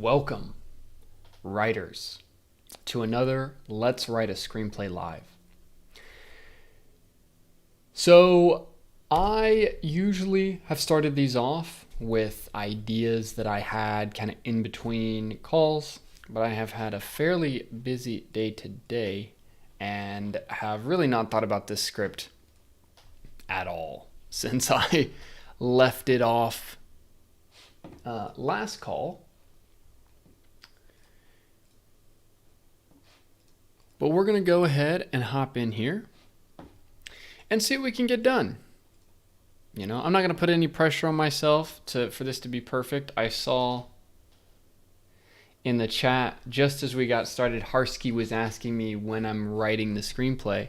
Welcome, writers, to another Let's Write a Screenplay Live. So I usually have started these off with ideas that I had kind of in between calls, but I have had a fairly busy day today and have really not thought about this script at all since I left it off last call. But we're going to go ahead and hop in here and see what we can get done. You know, I'm not going to put any pressure on myself for this to be perfect. I saw in the chat, just as we got started, Harsky was asking me when I'm writing the screenplay.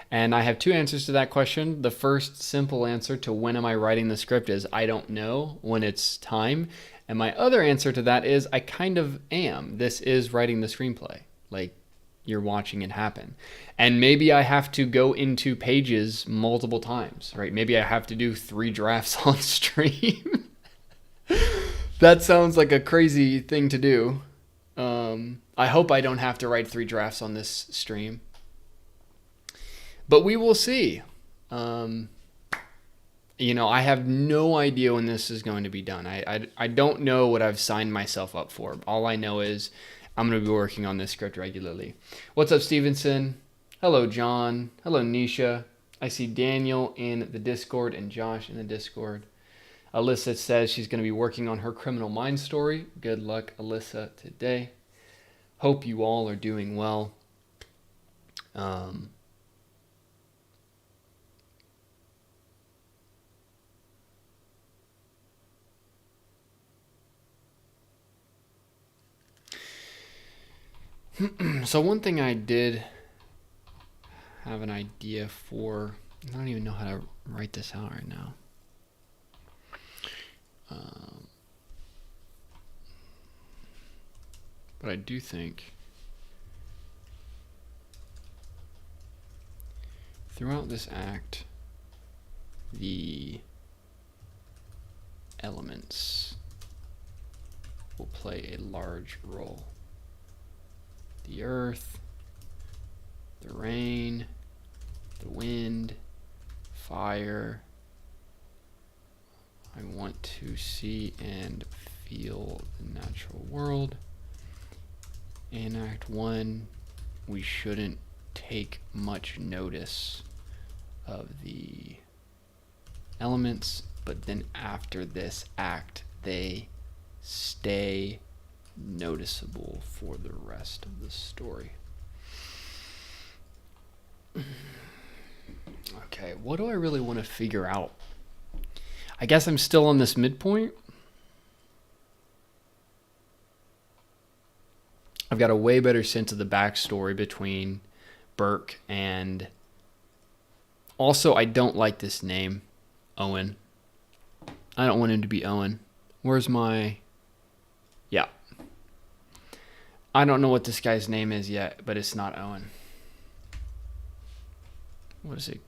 And I have two answers to that question. The first simple answer to when am I writing the script is I don't know when it's time. And my other answer to that is I kind of am. This is writing the screenplay. Like, you're watching it happen. And maybe I have to go into pages multiple times, right? Maybe I have to do 3 drafts on stream. That sounds like a crazy thing to do. I hope I don't have to write 3 drafts on this stream. But we will see. You know, I have no idea when this is going to be done. I don't know what I've signed myself up for. All I know is I'm going to be working on this script regularly. What's up, Stevenson? Hello, John. Hello, Nisha. I see Daniel in the Discord and Josh in the Discord. Alyssa says she's going to be working on her Criminal Minds story. Good luck, Alyssa, today. Hope you all are doing well. So one thing I did have an idea for, I don't even know how to write this out right now. But I do think throughout this act, the elements will play a large role. The earth, the rain, the wind, fire. I want to see and feel the natural world. In Act 1, we shouldn't take much notice of the elements, but then after this act, they stay noticeable for the rest of the story. Okay, what do I really want to figure out? I guess I'm still on this midpoint. I've got a way better sense of the backstory between Burke and... Also, I don't like this name, Owen. I don't want him to be Owen. Where's my... Yeah. I don't know what this guy's name is yet, but it's not Owen. What is it?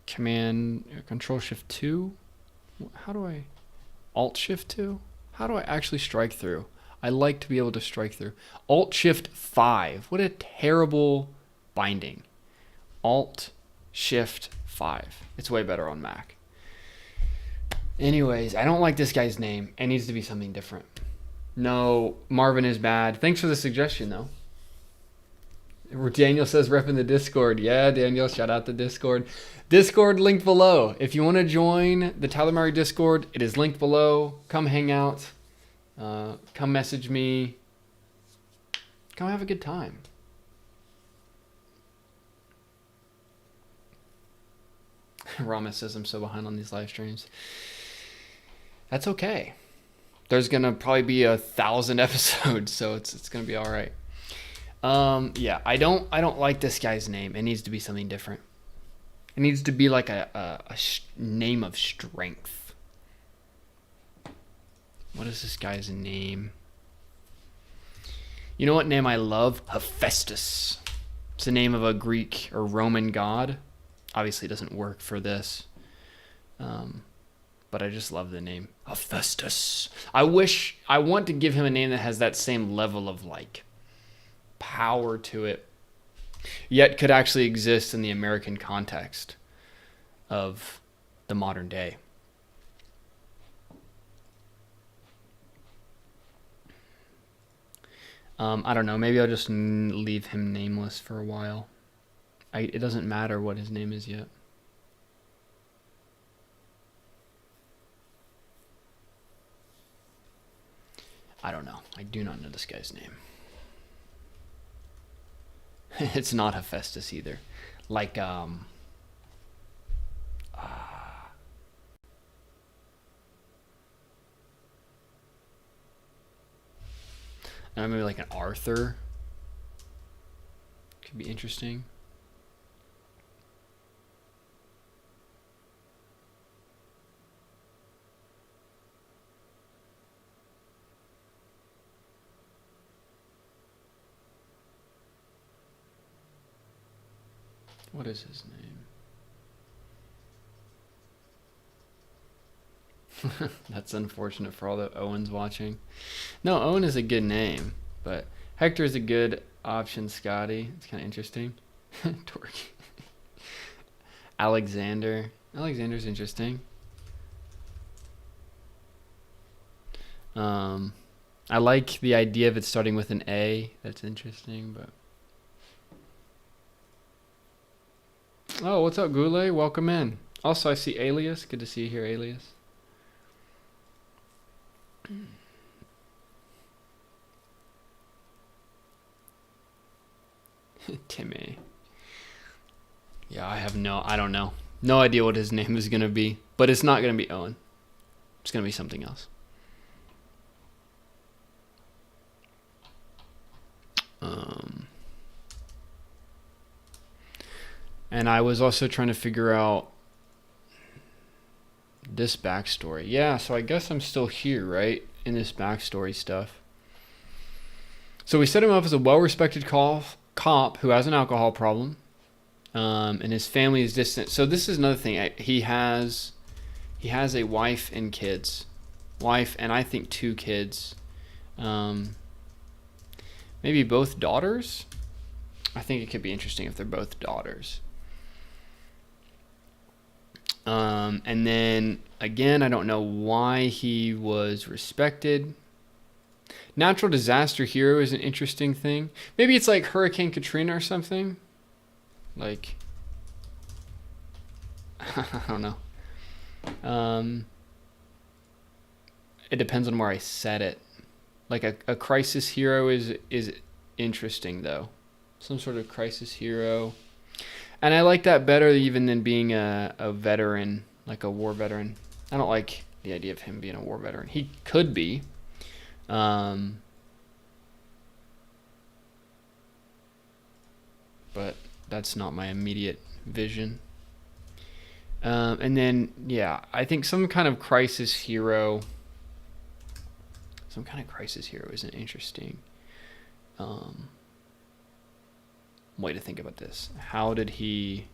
Control Shift 2? How do I... Alt Shift 2? How do I actually strike through? I like to be able to strike through. Alt Shift 5. What a terrible binding. Alt Shift 5. It's way better on Mac. Anyways, I don't like this guy's name. It needs to be something different. No, Marvin is bad. Thanks for the suggestion, though. Daniel says rep in the Discord. Yeah, Daniel, shout out to Discord. Discord linked below. If you want to join the TylerMowery Discord, it is linked below. Come hang out. Come message me. Come have a good time. Rama says I'm so behind on these live streams. That's okay. There's gonna probably be 1,000 episodes, so it's gonna be all right. Yeah, I don't like this guy's name. It needs to be something different. It needs to be like a name of strength. What is this guy's name? You know what name I love? Hephaestus. It's the name of a Greek or Roman god. Obviously, it doesn't work for this. But but I just love the name Hephaestus. I want to give him a name that has that same level of like power to it, yet could actually exist in the American context of the modern day. I don't know. Maybe I'll just leave him nameless for a while. It doesn't matter what his name is yet. I don't know. I do not know this guy's name. It's not Hephaestus either. Like, maybe like an Arthur. Could be interesting. What is his name? That's unfortunate for all the Owens watching. No, Owen is a good name, but Hector is a good option. Scotty, it's kind of interesting. Torque. Alexander's interesting. I like the idea of it starting with an A. That's interesting, but. Oh, what's up, Goulet? Welcome in. Also, I see Alias. Good to see you here, Alias. Timmy. Yeah, I don't know. No idea what his name is going to be, but it's not going to be Owen. It's going to be something else. And I was also trying to figure out this backstory. Yeah, so I guess I'm still here, right? In this backstory stuff. So we set him up as a well-respected cop who has an alcohol problem. And his family is distant. So this is another thing. He has a wife and kids. Wife and I think 2 kids. Maybe both daughters? I think it could be interesting if they're both daughters. And then, again, I don't know why he was respected. Natural disaster hero is an interesting thing. Maybe it's like Hurricane Katrina or something. Like, I don't know. It depends on where I set it. Like a crisis hero is interesting, though. Some sort of crisis hero. And I like that better even than being a veteran, like a war veteran. I don't like the idea of him being a war veteran. He could be. But that's not my immediate vision. And then, yeah, I think some kind of crisis hero. Some kind of crisis hero is an interesting way to think about this. How did he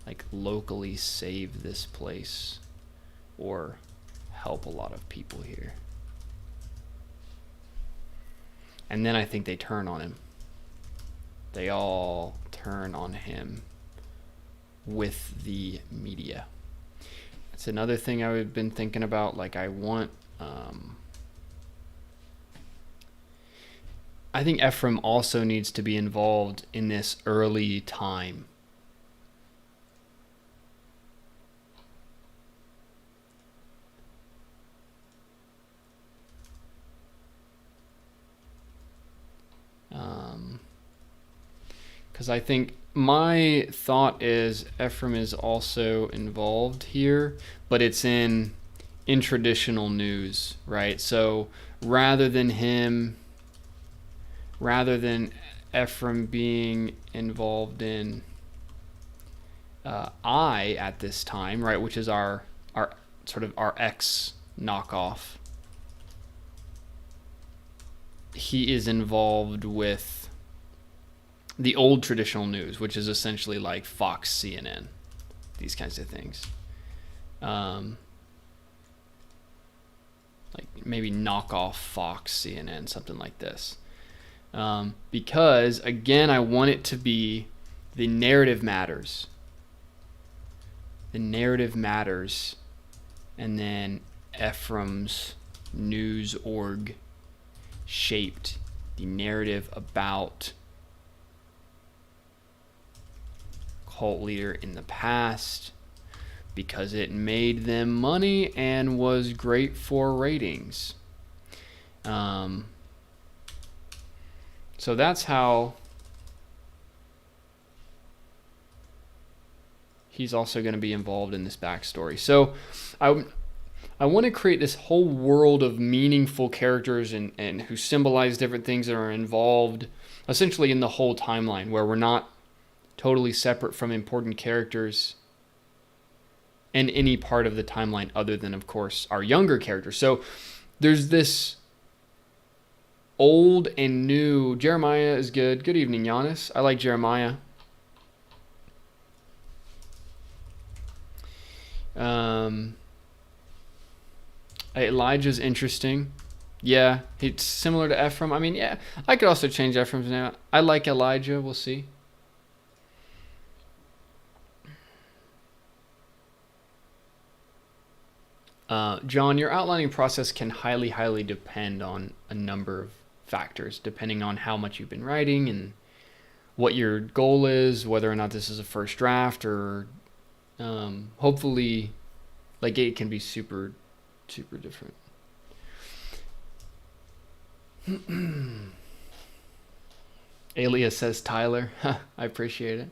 like locally save this place or help a lot of people here? And then I think they turn on him. They all turn on him with the media. That's another thing I've been thinking about. Like I think Ephraim also needs to be involved in this early time. Because I think my thought is Ephraim is also involved here, but it's in traditional news, right? So rather than Ephraim being involved in I at this time, right, which is our sort of our X knockoff, he is involved with the old traditional news, which is essentially like Fox, CNN, these kinds of things. like maybe knockoff Fox, CNN, something like this. Because again, I want it to be the narrative matters. The narrative matters, and then Ephraim's news org shaped the narrative about cult leader in the past because it made them money and was great for ratings. So that's how he's also going to be involved in this backstory. So I want to create this whole world of meaningful characters and who symbolize different things that are involved essentially in the whole timeline, where we're not totally separate from important characters in any part of the timeline other than, of course, our younger characters. So there's this old and new. Jeremiah is good. Good evening, Giannis. I like Jeremiah. Elijah's interesting. Yeah, it's similar to Ephraim. I mean, yeah, I could also change Ephraim's name. I like Elijah. We'll see. John, your outlining process can highly depend on a number of factors, depending on how much you've been writing and what your goal is, whether or not this is a first draft, or hopefully, like, it can be super different. Alias says Tyler. I appreciate it.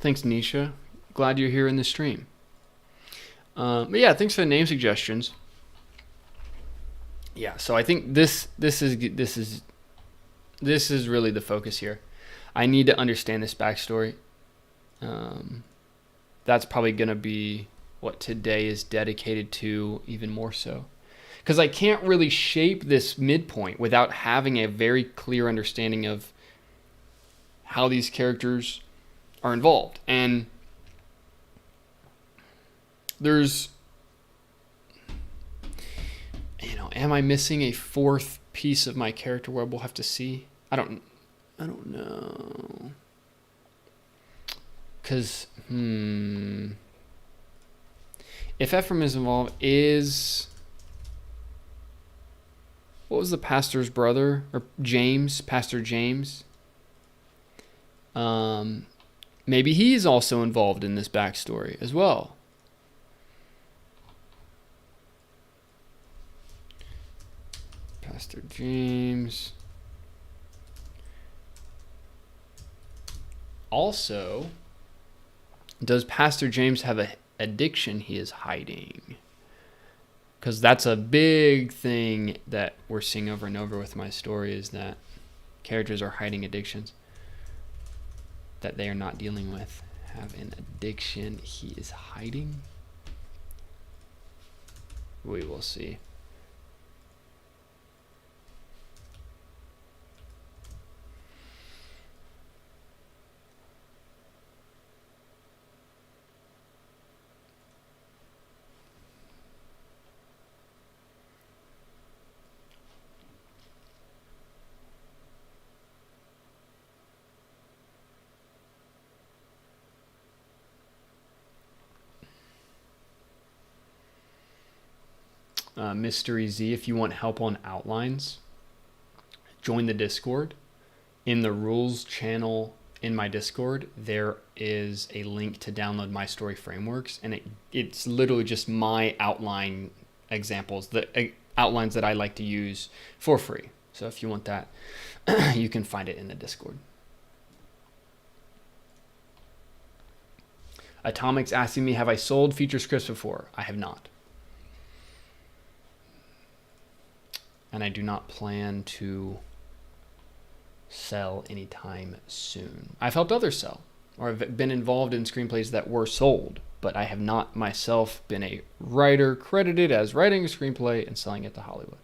Thanks, Nisha. Glad you're here in the stream. But yeah, thanks for the name suggestions. Yeah, so I think this is really the focus here. I need to understand this backstory. That's probably going to be what today is dedicated to, even more so. Because I can't really shape this midpoint without having a very clear understanding of how these characters are involved. And there's, am I missing a fourth piece of my character web? We'll have to see. I don't know. Because, if Ephraim is involved, what was the pastor's brother? Or James, Pastor James? Maybe he's also involved in this backstory as well. Pastor James. Also, does Pastor James have an addiction he is hiding? Because that's a big thing that we're seeing over and over with my story, is that characters are hiding addictions that they are not dealing with. Have an addiction he is hiding? We will see. Mystery Z, if you want help on outlines, join the Discord. In the rules channel in my Discord, there is a link to download my story frameworks, and it's literally just my outline examples, the outlines that I like to use for free. So if you want that, you can find it in the Discord. Atomic's asking me, have I sold feature scripts before? I have not. And I do not plan to sell anytime soon. I've helped others sell, or I've been involved in screenplays that were sold, but I have not myself been a writer credited as writing a screenplay and selling it to Hollywood.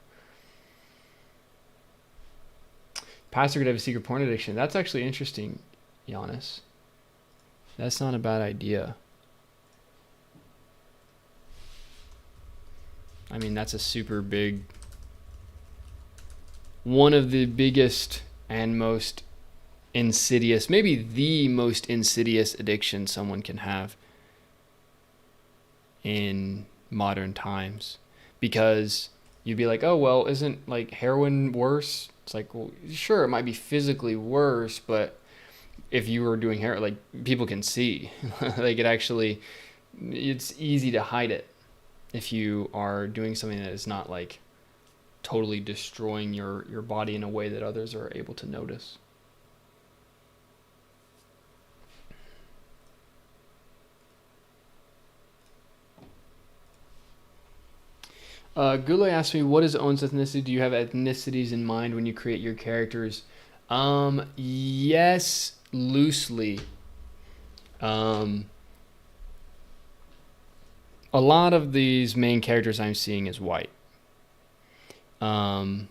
Pastor could have a secret porn addiction. That's actually interesting, Giannis. That's not a bad idea. I mean, that's a super big, one of the biggest and most insidious, maybe the most insidious addiction someone can have in modern times. Because you'd be like, oh, well, isn't like heroin worse? It's like, well, sure, it might be physically worse, but if you were doing heroin, like, people can see. Like, it's easy to hide it if you are doing something that is not like totally destroying your body in a way that others are able to notice. Gule asked me, what is Owen's ethnicity? Do you have ethnicities in mind when you create your characters? Yes, loosely. A lot of these main characters I'm seeing is white. Or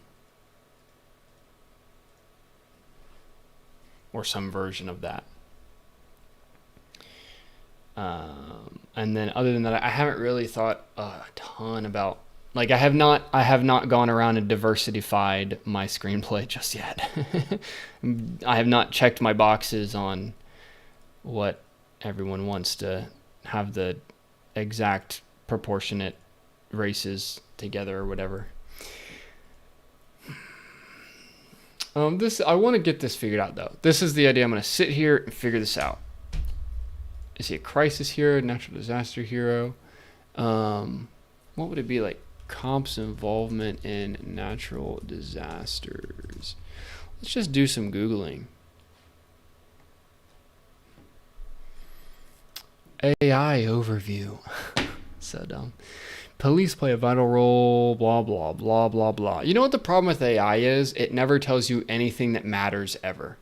some version of that. And then other than that, I haven't really thought a ton about, like, I have not gone around and diversified my screenplay just yet. I have not checked my boxes on what everyone wants to have the exact proportionate races together or whatever. I want to get this figured out though. This is the idea. I'm going to sit here and figure this out. Is he a crisis hero, natural disaster hero? What would it be like? Comp's involvement in natural disasters. Let's just do some Googling. AI overview. So dumb. Police play a vital role, blah, blah, blah, blah, blah. You know what the problem with AI is? It never tells you anything that matters ever.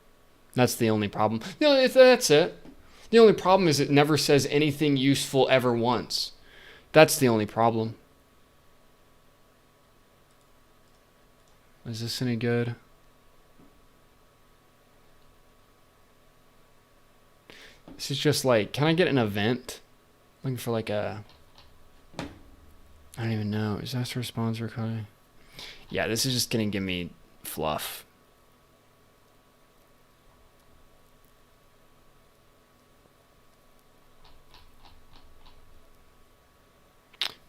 That's the only problem. No, that's it. The only problem is it never says anything useful ever once. That's the only problem. Is this any good? This is just like, can I get an event? Looking for like a, I don't even know. Disaster response recording. Yeah, this is just going to give me fluff.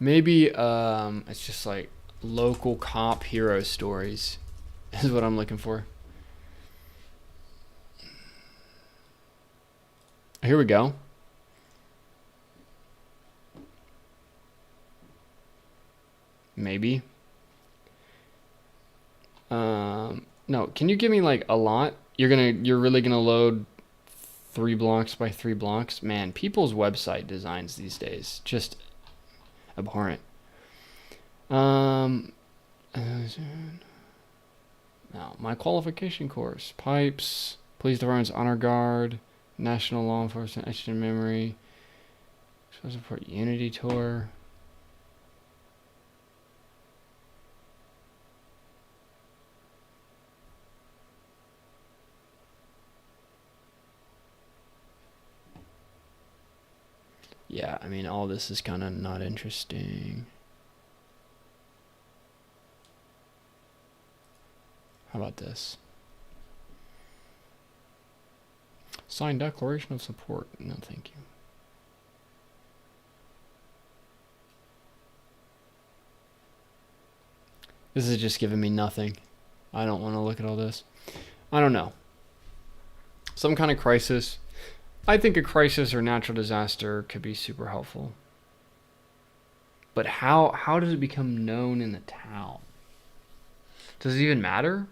Maybe it's just like local cop hero stories is what I'm looking for. Here we go. Maybe. No, can you give me like a lot? You're really gonna load 3 blocks by 3 blocks? Man, people's website designs these days just abhorrent. No, my qualification course: pipes, police department's honor guard, national law enforcement etched in memory, support unity tour. Yeah, I mean, all this is kind of not interesting. How about this? Signed declaration of support. No, thank you. This is just giving me nothing. I don't want to look at all this. I don't know. Some kind of crisis. I think a crisis or natural disaster could be super helpful. But how does it become known in the town? Does it even matter?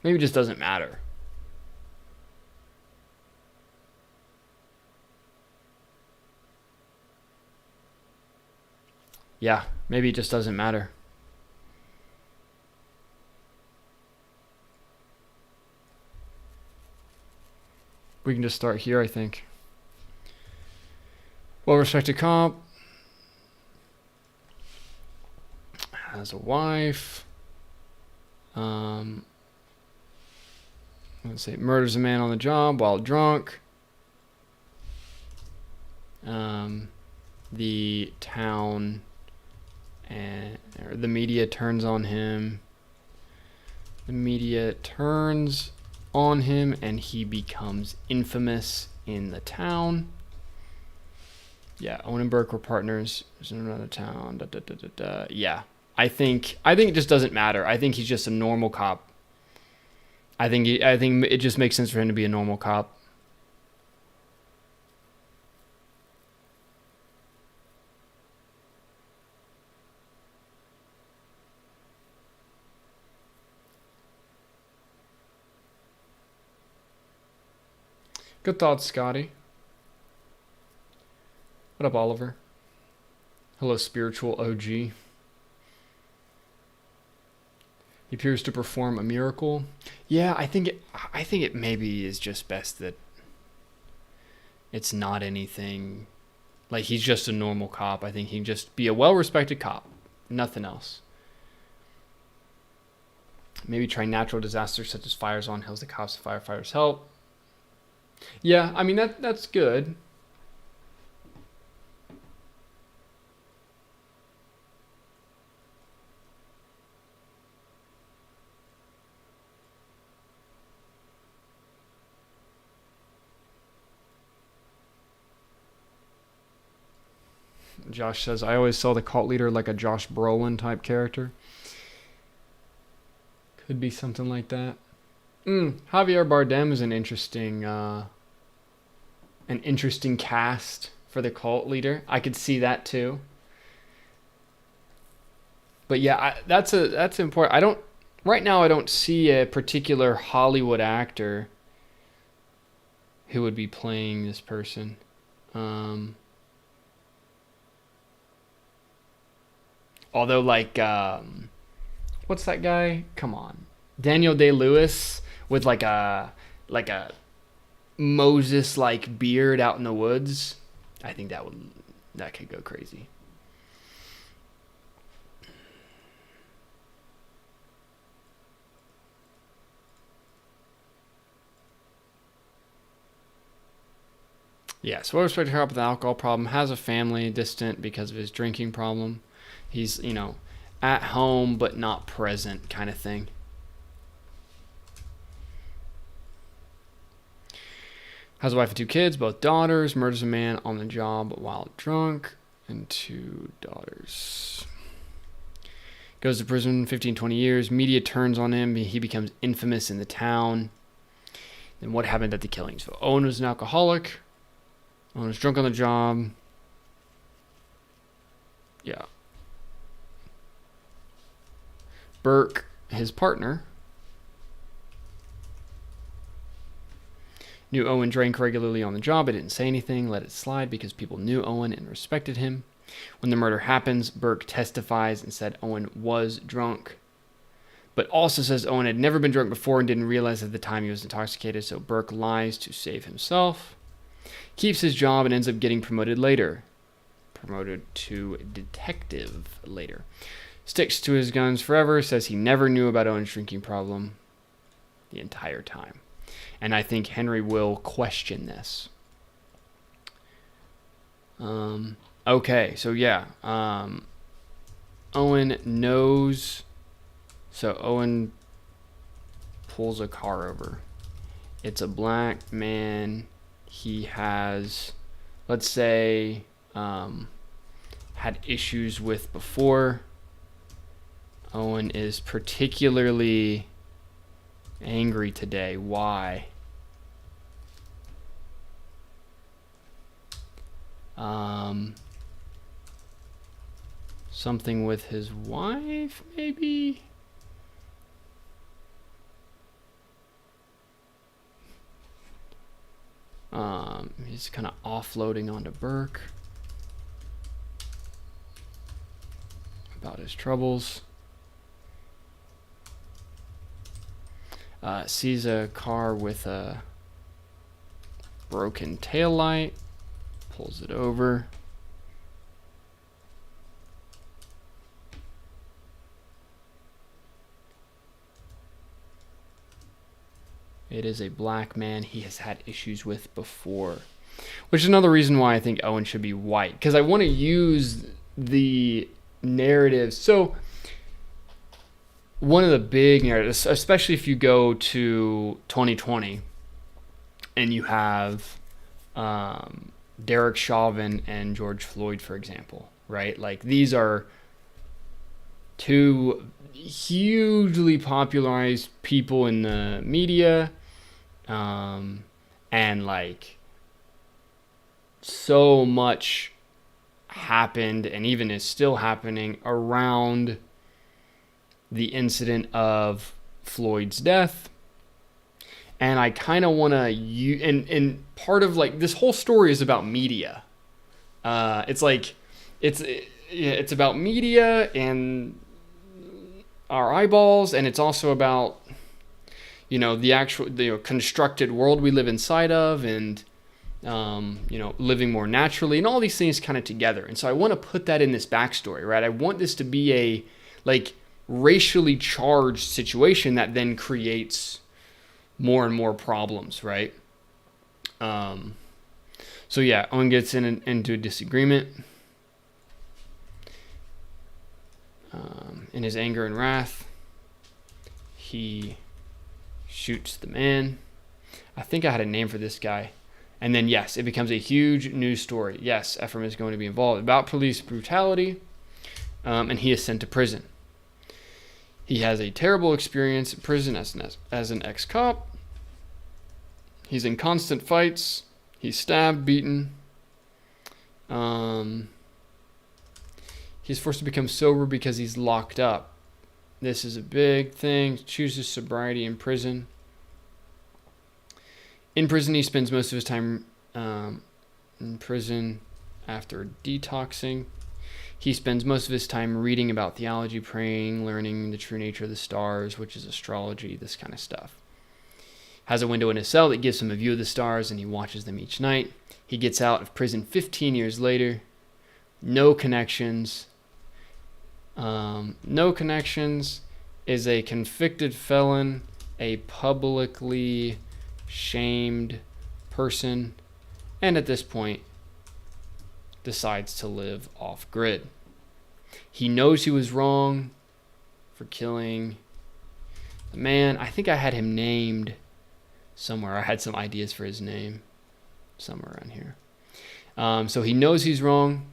Maybe it just doesn't matter. Yeah, maybe it just doesn't matter. We can just start here, I think. Well-respected cop. Has a wife. let's say murders a man on the job while drunk. The town or the media turns on him. The media turns on him and he becomes infamous in the town. Yeah, Owen and Burke were partners. There's another town. Yeah, I think it just doesn't matter. I think he's just a normal cop. I think it just makes sense for him to be a normal cop. Good thoughts, Scotty. What up, Oliver? Hello, spiritual OG. He appears to perform a miracle. Yeah, I think it maybe is just best that it's not anything. Like, he's just a normal cop. I think he can just be a well-respected cop. Nothing else. Maybe try natural disasters such as fires on hills that cops and firefighters help. Yeah, I mean, that's good. Josh says, I always saw the cult leader like a Josh Brolin type character. Could be something like that. Javier Bardem is an interesting cast for the cult leader. I could see that too. But yeah, that's important. Right now I don't see a particular Hollywood actor who would be playing this person. Although, like, what's that guy? Come on, Daniel Day-Lewis with like a Moses-like beard out in the woods. I think that could go crazy. Yeah, so well-respected cop with an alcohol problem, has a family, distant because of his drinking problem. He's, at home but not present kind of thing. Has a wife and 2 kids, both daughters. Murders a man on the job while drunk. And 2 daughters. Goes to prison 15, 20 years. Media turns on him. He becomes infamous in the town. Then what happened at the killing? So Owen was an alcoholic. Owen was drunk on the job. Yeah. Burke, his partner, knew Owen drank regularly on the job, but didn't say anything, let it slide because people knew Owen and respected him. When the murder happens, Burke testifies and said Owen was drunk, but also says Owen had never been drunk before and didn't realize at the time he was intoxicated, so Burke lies to save himself. Keeps his job and ends up getting promoted later. Promoted to detective later. Sticks to his guns forever, says he never knew about Owen's drinking problem the entire time. And I think Henry will question this. Okay, so yeah. Owen knows. So Owen pulls a car over. It's a black man. He has, let's say, had issues with before. Owen is particularly angry today. Why? Something with his wife, maybe? He's kind of offloading onto Burke about his troubles. Sees a car with a broken taillight, pulls it over. It is a black man he has had issues with before, which is another reason why I think Owen should be white, because I want to use the narrative. So one of the big narratives, especially if you go to 2020 and you have Derek Chauvin and George Floyd, for example, right? Like, these are two hugely popularized people in the media, and like so much happened and even is still happening around the incident of Floyd's death. And I kind of want to use, and part of like this whole story is about media. It's like it's about media and our eyeballs, and it's also about, you know, the actual, constructed world we live inside of, and living more naturally, and all these things kind of together. And so I want to put that in this backstory, right? I want this to be a like racially charged situation that then creates more and more problems, right? So yeah, Owen gets into a disagreement. In his anger and wrath, he shoots the man. I think I had a name for this guy. And then, yes, it becomes a huge news story. Yes, Ephraim is going to be involved about police brutality, and he is sent to prison. He has a terrible experience in prison as an ex-cop. He's in constant fights. He's stabbed, beaten. He's forced to become sober because he's locked up. This is a big thing. Chooses sobriety in prison. In prison, he spends most of his time in prison after detoxing. He spends most of his time reading about theology, praying, learning the true nature of the stars, which is astrology, this kind of stuff. Has a window in his cell that gives him a view of the stars, and he watches them each night. He gets out of prison 15 years later. No connections. No connections. Is a convicted felon, a publicly shamed person, and at this point decides to live off grid. He knows he was wrong for killing the man. I think I had him named somewhere. I had some ideas for his name somewhere around here. So he knows he's wrong.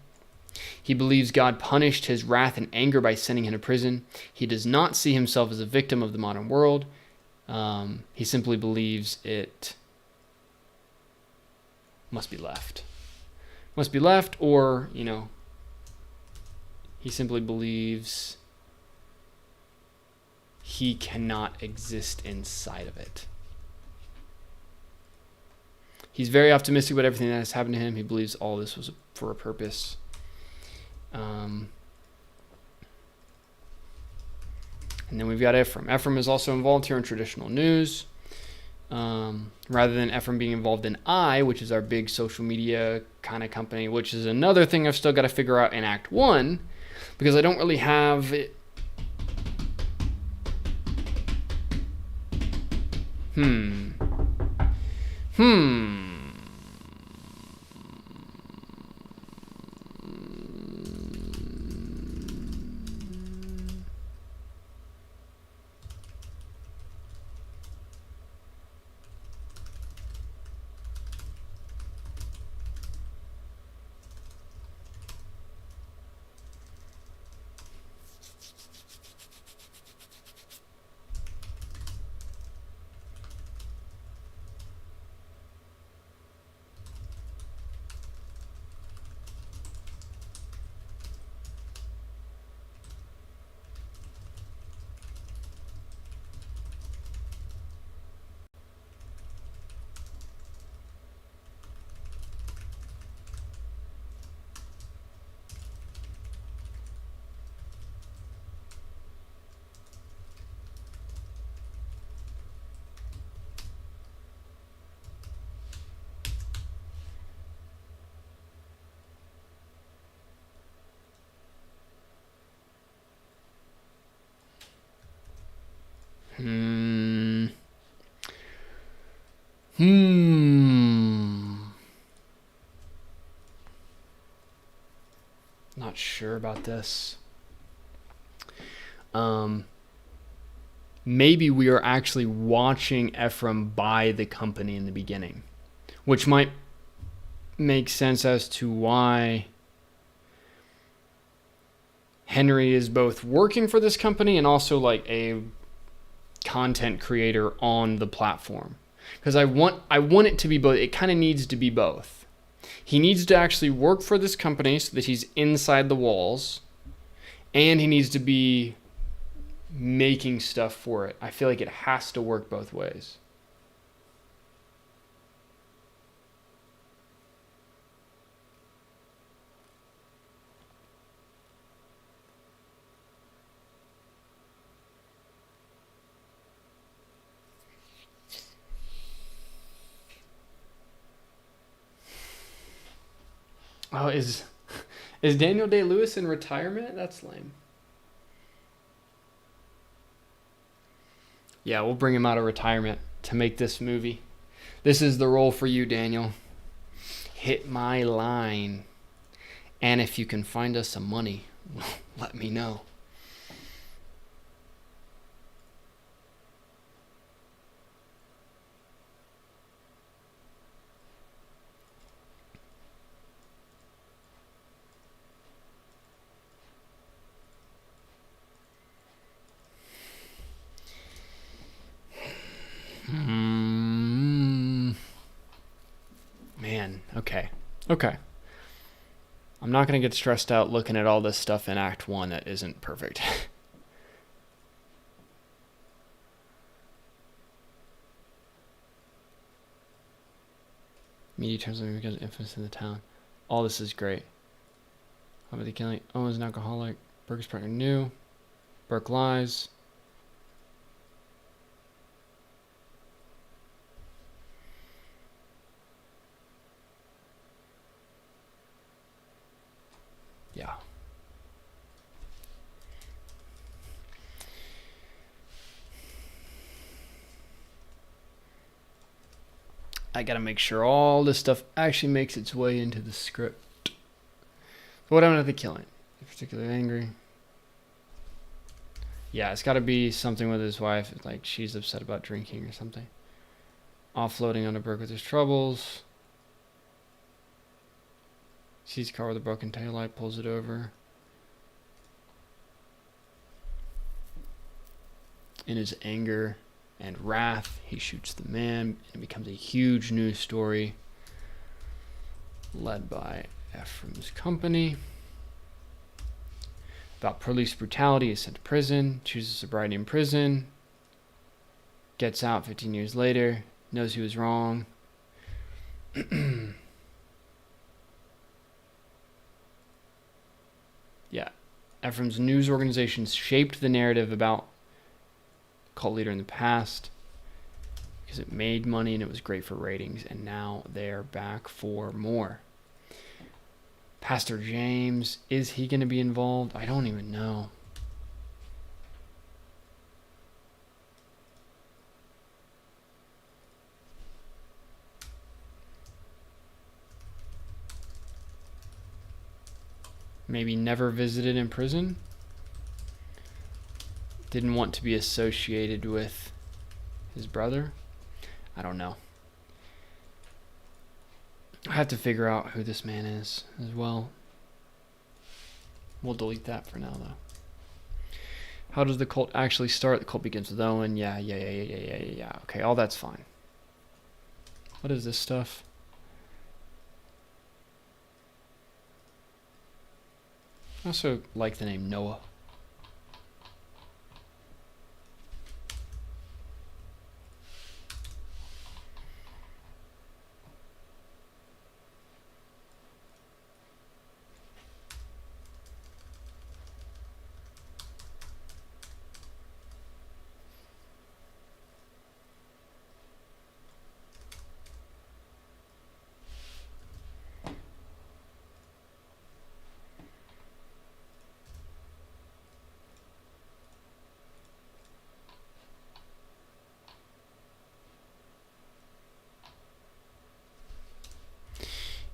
He believes God punished his wrath and anger by sending him to prison. He does not see himself as a victim of the modern world. He simply believes it must be left. Must be left, or, he simply believes he cannot exist inside of it. He's very optimistic about everything that has happened to him. He believes all this was for a purpose. And then we've got Ephraim. Ephraim is also involved here in traditional news. Rather than Ephraim being involved in which is our big social media kind of company, which is another thing I've still got to figure out in Act 1, because I don't really have it. Not sure about this. Maybe we are actually watching Ephraim buy the company in the beginning, which might make sense as to why Henry is both working for this company and also like a content creator on the platform. Because I want it to be both. It kind of needs to be both. He needs to actually work for this company so that he's inside the walls, and he needs to be making stuff for it. I feel like it has to work both ways. Oh, is Daniel Day-Lewis in retirement? That's lame. Yeah, we'll bring him out of retirement to make this movie. This is the role for you, Daniel. Hit my line. And if you can find us some money, let me know. Man, okay. I'm not going to get stressed out looking at all this stuff in Act 1 that isn't perfect. Media turns on because of influence in the town. All this is great. How about the killing? Owen's an alcoholic. Burke's partner knew. Burke lies. Yeah. I gotta make sure all this stuff actually makes its way into the script. What happened to the killing? Particularly angry. Yeah, it's gotta be something with his wife, like she's upset about drinking or something. Offloading onto Burke with his troubles. Sees a car with a broken taillight, pulls it over. In his anger and wrath, he shoots the man. It becomes a huge news story led by Ephraim's company. About police brutality, is sent to prison, chooses sobriety in prison, gets out 15 years later, knows he was wrong. Yeah, Ephraim's news organization shaped the narrative about cult leader in the past because it made money and it was great for ratings, and now they're back for more. Pastor James, is he going to be involved? I don't even know. Maybe never visited in prison? Didn't want to be associated with his brother? I don't know. I have to figure out who this man is as well. We'll delete that for now, though. How does the cult actually start? The cult begins with Owen. Yeah. Okay, all that's fine. What is this stuff? I also like the name Noah.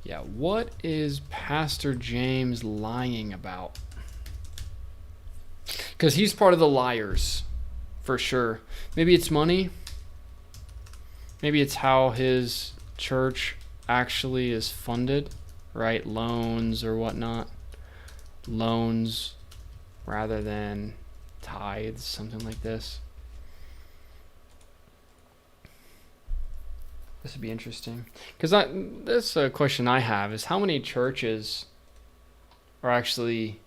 Yeah, what is Pastor James lying about? Because he's part of the liars, for sure. Maybe it's money. Maybe it's how his church actually is funded, right? Loans or whatnot. Loans rather than tithes, something like this. This would be interesting. Because this a question I have is how many churches are actually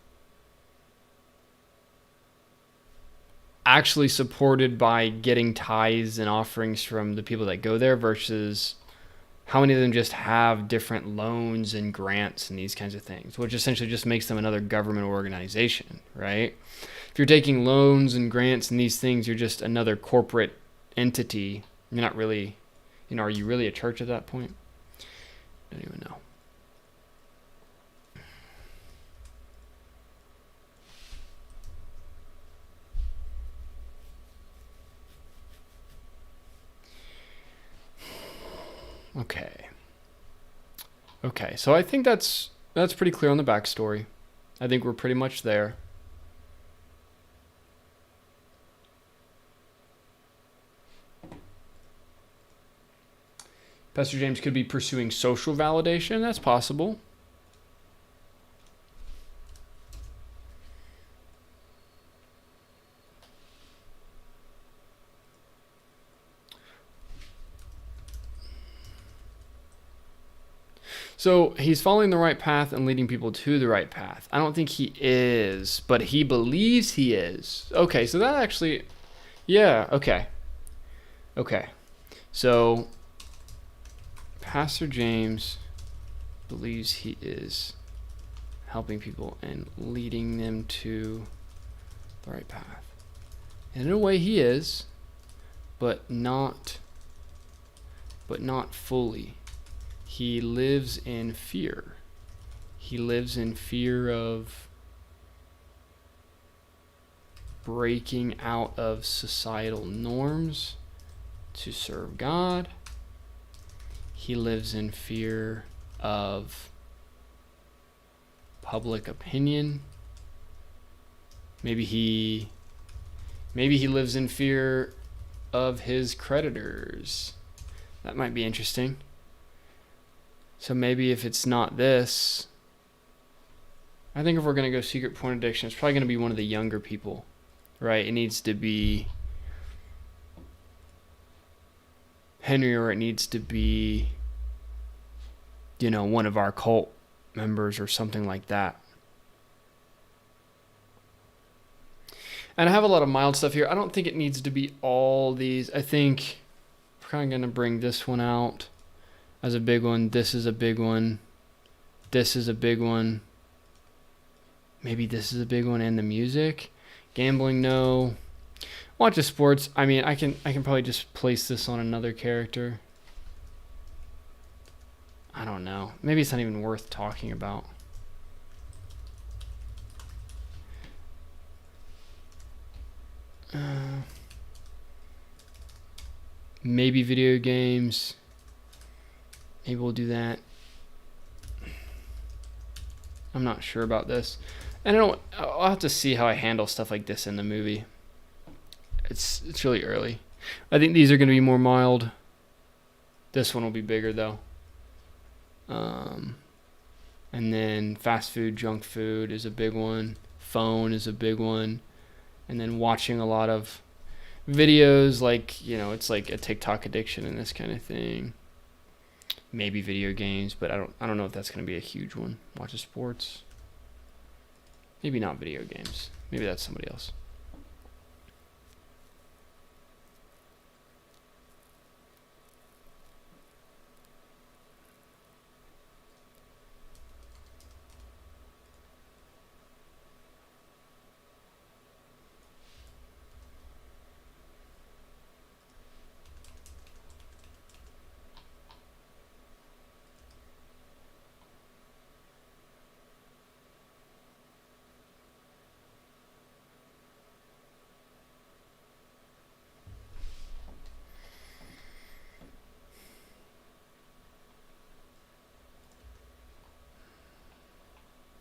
supported by getting tithes and offerings from the people that go there versus how many of them just have different loans and grants and these kinds of things, which essentially just makes them another government organization, right? If you're taking loans and grants and these things, you're just another corporate entity. You're not really, are you really a church at that point? I don't even know. Okay, so I think that's pretty clear on the backstory. I think we're pretty much there. Pastor James could be pursuing social validation. That's possible. So he's following the right path and leading people to the right path. I don't think he is, but he believes he is. Okay, so that actually, yeah, okay. So Pastor James believes he is helping people and leading them to the right path. And in a way he is, but not fully. He lives in fear. He lives in fear of breaking out of societal norms to serve God. He lives in fear of public opinion. Maybe he lives in fear of his creditors. That might be interesting. So maybe if it's not this, I think if we're going to go secret porn addiction, it's probably going to be one of the younger people, right? It needs to be Henry, or it needs to be, one of our cult members or something like that. And I have a lot of mild stuff here. I don't think it needs to be all these. I think we're kind of going to bring this one out as a big one. This is a big one. This is a big one. Maybe this is a big one, and the music. Gambling, no. Watch the sports. I mean, I can probably just place this on another character. I don't know. Maybe it's not even worth talking about. Maybe video games. Maybe we'll do that. I'm not sure about this. And I'll have to see how I handle stuff like this in the movie. It's really early. I think these are going to be more mild. This one will be bigger though. And then fast food, junk food is a big one. Phone is a big one. And then watching a lot of videos, like, it's like a TikTok addiction and this kind of thing. Maybe video games, but I don't know if that's going to be a huge one. Watch the sports. Maybe not video games. Maybe that's somebody else.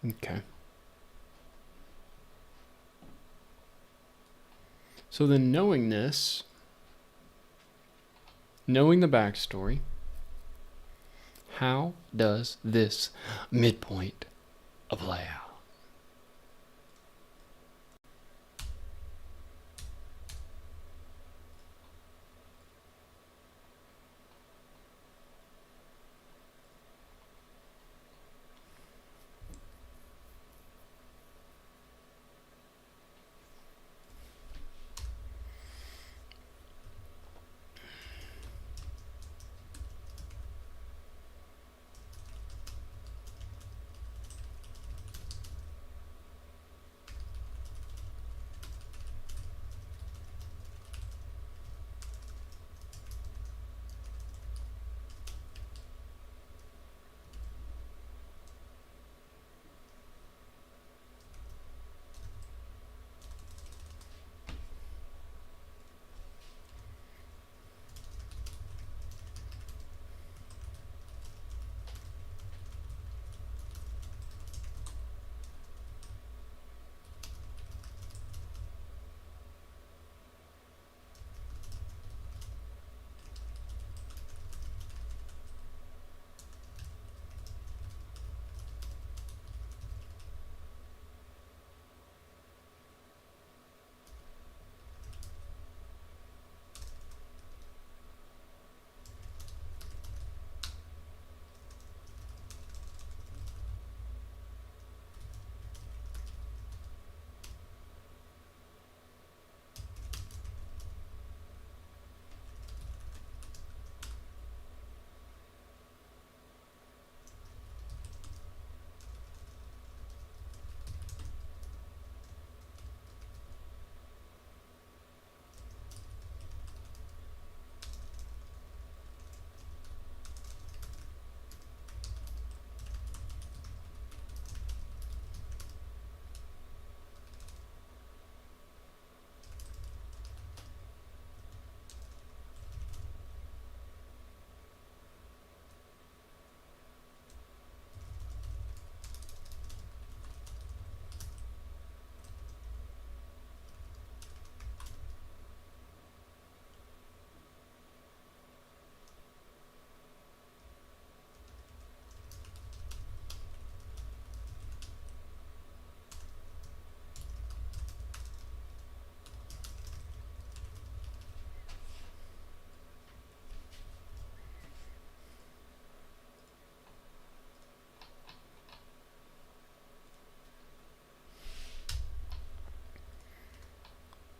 Okay. So then knowing this, knowing the backstory, how does this midpoint play out?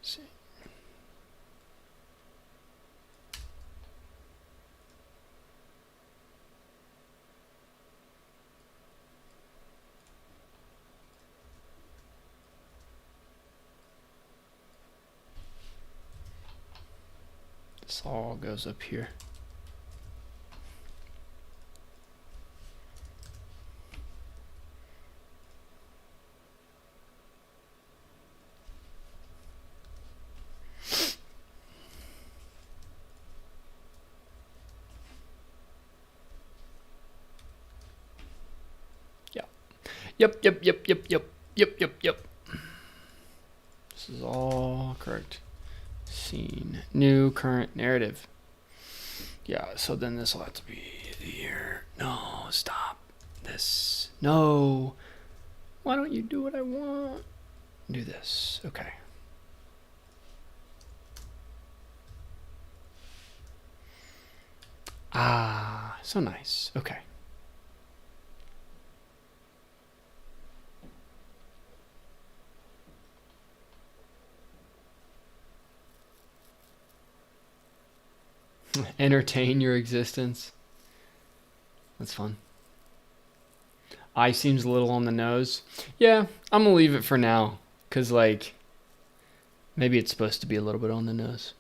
See. This all goes up here. Yep. Yep. This is all correct. Scene. New current narrative. Yeah, so then this will have to be here. No, stop. This. No. Why don't you do what I want? Do this. Okay. Ah, so nice. Okay. Entertain your existence. That's fun. Eye seems a little on the nose. Yeah, I'm gonna leave it for now. Cause like, maybe it's supposed to be a little bit on the nose.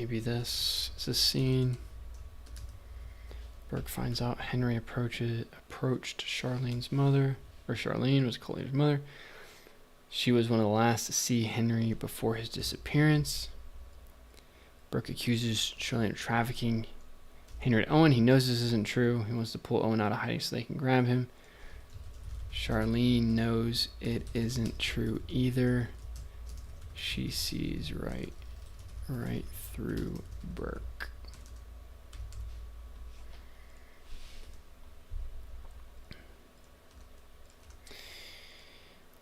Maybe this is a scene. Burke finds out Henry approached Charlene's mother, or Charlene was Colt Leader's mother. She was one of the last to see Henry before his disappearance. Burke accuses Charlene of trafficking Henry to Owen. He knows this isn't true. He wants to pull Owen out of hiding so they can grab him. Charlene knows it isn't true either. She sees right through Burke.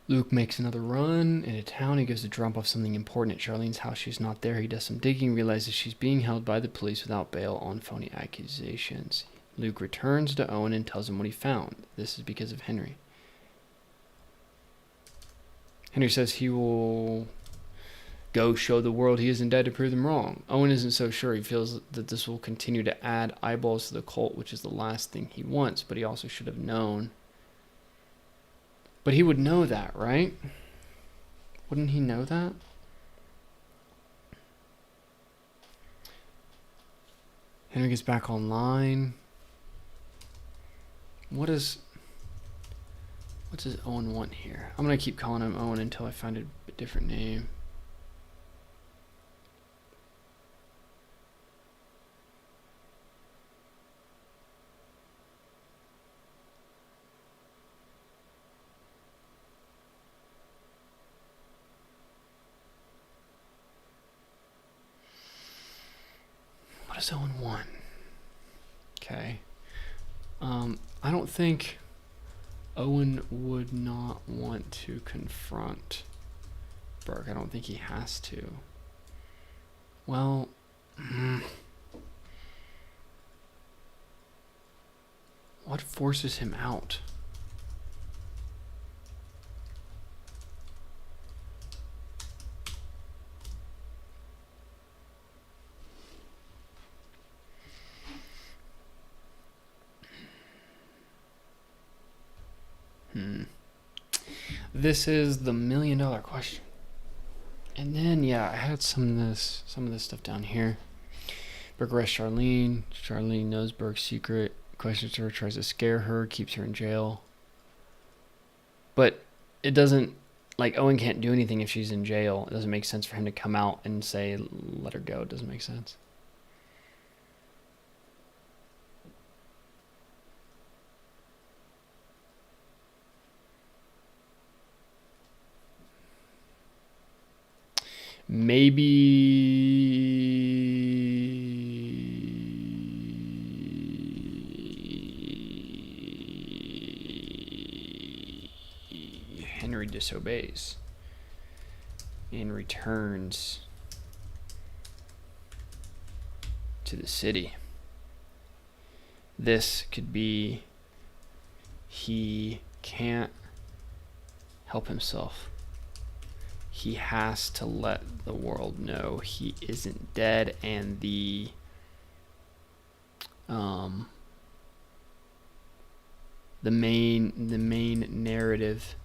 Luke makes another run into town. He goes to drop off something important at Charlene's house. She's not there. He does some digging, realizes she's being held by the police without bail on phony accusations. Luke returns to Owen and tells him what he found. This is because of Henry. Henry says he will go show the world he isn't dead to prove them wrong. Owen isn't so sure. He feels that this will continue to add eyeballs to the cult, which is the last thing he wants, but he also should have known. But he would know that, right? Wouldn't he know that? Henry gets back online. What does Owen want here? I'm going to keep calling him Owen until I find a different name. What does Owen want? Okay. I don't think Owen would not want to confront Burke. I don't think he has to. Well, what forces him out? This is the $1 million question. And then, yeah, I had some of this stuff down here. Burke arrests Charlene. Charlene knows Burke's secret. Questions her, tries to scare her, keeps her in jail. But it doesn't, like, Owen can't do anything if she's in jail. It doesn't make sense for him to come out and say, let her go. It doesn't make sense. Maybe Henry disobeys and returns to the city. This could be he can't help himself. He has to let the world know he isn't dead, and the main narrative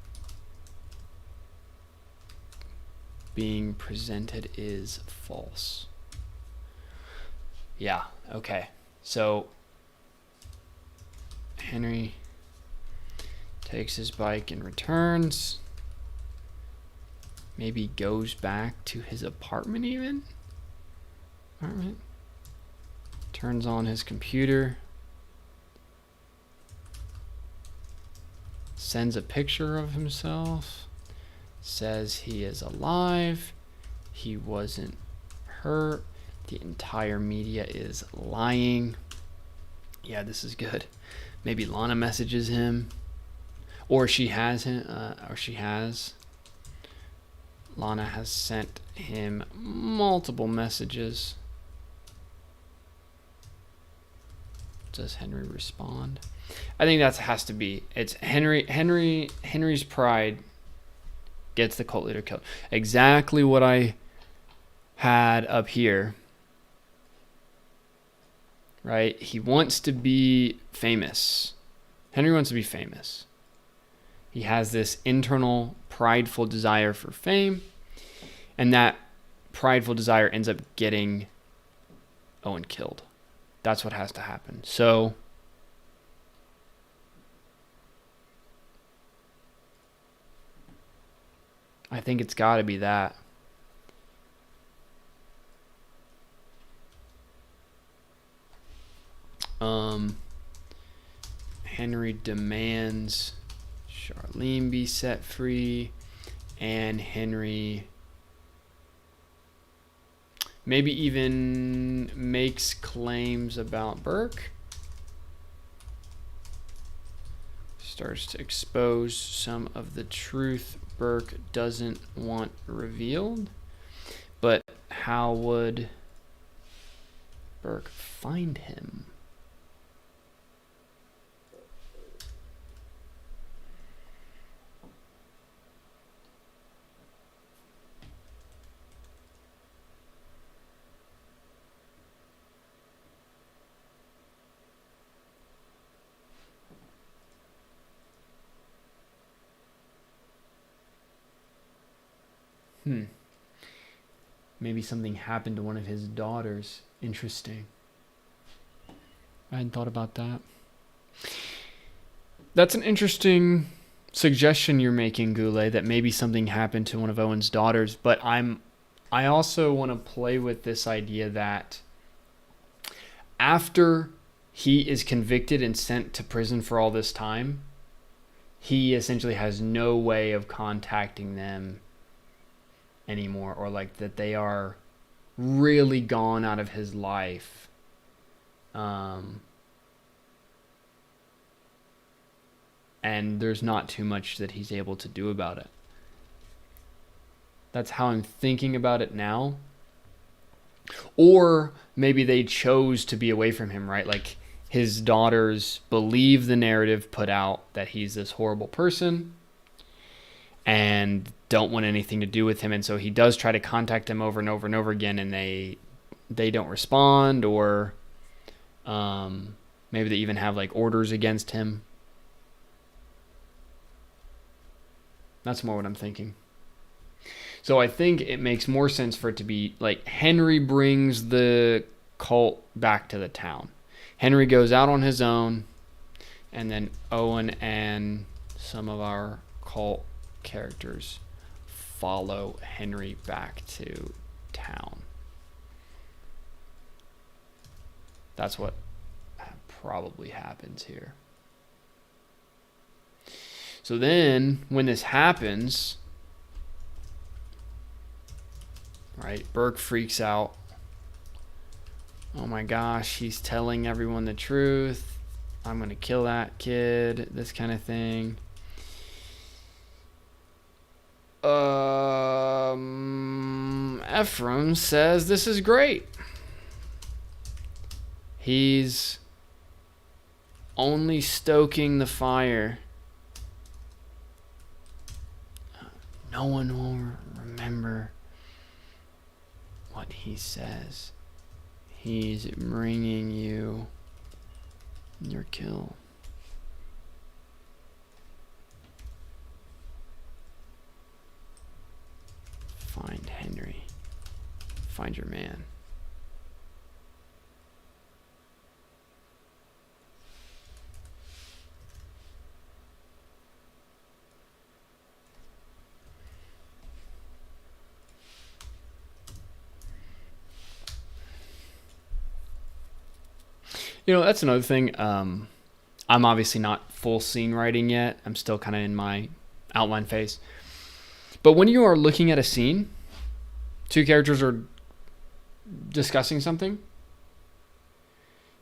being presented is false. Yeah, okay. So Henry takes his bike and returns. Maybe goes back to his apartment even. Apartment. Turns on his computer. Sends a picture of himself. Says he is alive. He wasn't hurt. The entire media is lying. Yeah, this is good. Maybe Lana messages him. Or she has him. Lana has sent him multiple messages. Does Henry respond? I think that has to be. It's Henry's pride gets the cult leader killed. Exactly what I had up here. Right? He wants to be famous. Henry wants to be famous. He has this internal prideful desire for fame, and that prideful desire ends up getting Owen killed. That's what has to happen. So I think it's got to be that. Henry demands Charlene be set free, and Henry maybe even makes claims about Burke. Starts to expose some of the truth Burke doesn't want revealed. But how would Burke find him? Maybe something happened to one of his daughters. Interesting. I hadn't thought about that. That's an interesting suggestion you're making, Goulet, that maybe something happened to one of Owen's daughters. But I also want to play with this idea that after he is convicted and sent to prison for all this time, he essentially has no way of contacting them anymore, or like that they are really gone out of his life. And there's not too much that he's able to do about it. That's how I'm thinking about it now. Or maybe they chose to be away from him, right? Like his daughters believe the narrative put out that he's this horrible person and don't want anything to do with him. And so he does try to contact them over and over and over again, and they don't respond, or maybe they even have like orders against him. That's more what I'm thinking. So I think it makes more sense for it to be like Henry brings the cult back to the town. Henry goes out on his own, and then Owen and some of our cult characters follow Henry back to town. That's what probably happens here. So then when this happens, right, Burke freaks out. Oh my gosh, he's telling everyone the truth. I'm going to kill that kid, this kind of thing. Ephraim says this is great. He's only stoking the fire. No one will remember what he says. He's bringing you your kill. Find Henry. Find your man. You know, that's another thing. I'm obviously not full scene writing yet. I'm still kind of in my outline phase. But when you are looking at a scene, two characters are discussing something,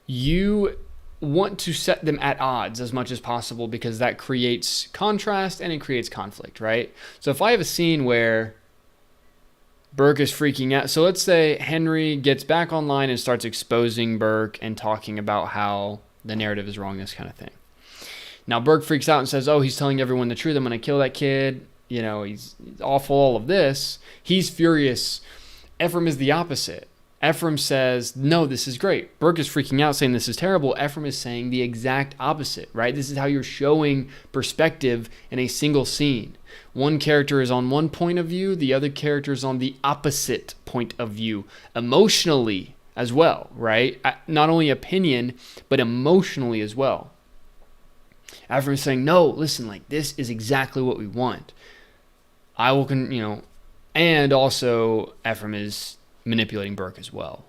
you want to set them at odds as much as possible, because that creates contrast and it creates conflict, right? So if I have a scene where Burke is freaking out. So let's say Henry gets back online and starts exposing Burke and talking about how the narrative is wrong, this kind of thing. Now Burke freaks out and says, oh, he's telling everyone the truth. I'm going to kill that kid. You know, he's awful, all of this. He's furious. Ephraim is the opposite. Ephraim says, no, this is great. Burke is freaking out saying this is terrible. Ephraim is saying the exact opposite, right? This is how you're showing perspective in a single scene. One character is on one point of view, the other character is on the opposite point of view. Emotionally, as well, right? Not only opinion, but emotionally as well. Ephraim is saying, no, listen, like, this is exactly what we want. I will, and also Ephraim is manipulating Burke as well.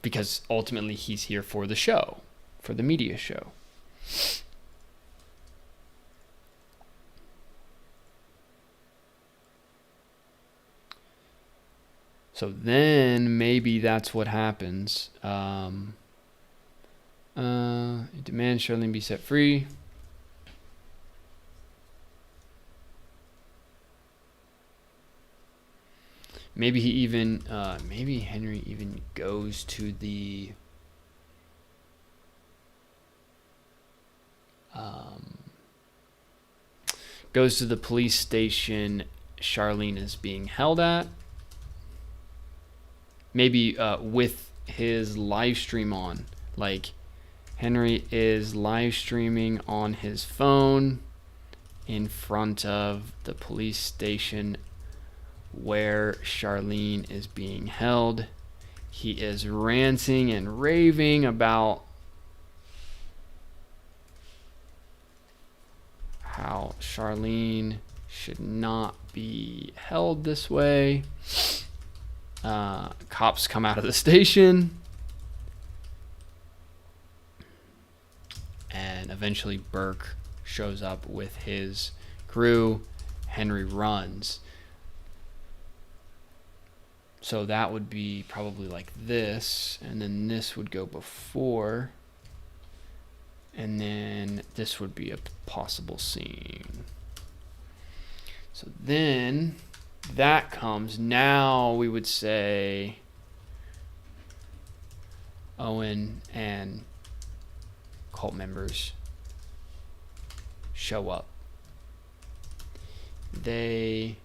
Because ultimately he's here for the show, for the media show. So then maybe that's what happens. Demand Charlene be set free. Maybe he even, maybe Henry even goes to the, police station Charlene is being held at. Maybe with his live stream on. Like, Henry is live streaming on his phone in front of the police station where Charlene is being held. He is ranting and raving about how Charlene should not be held this way. Cops come out of the station, and eventually Burke shows up with his crew. Henry runs. So that would be probably like this, and then this would go before, and then this would be a possible scene. So then that comes. Now we would say Owen and cult members show up. They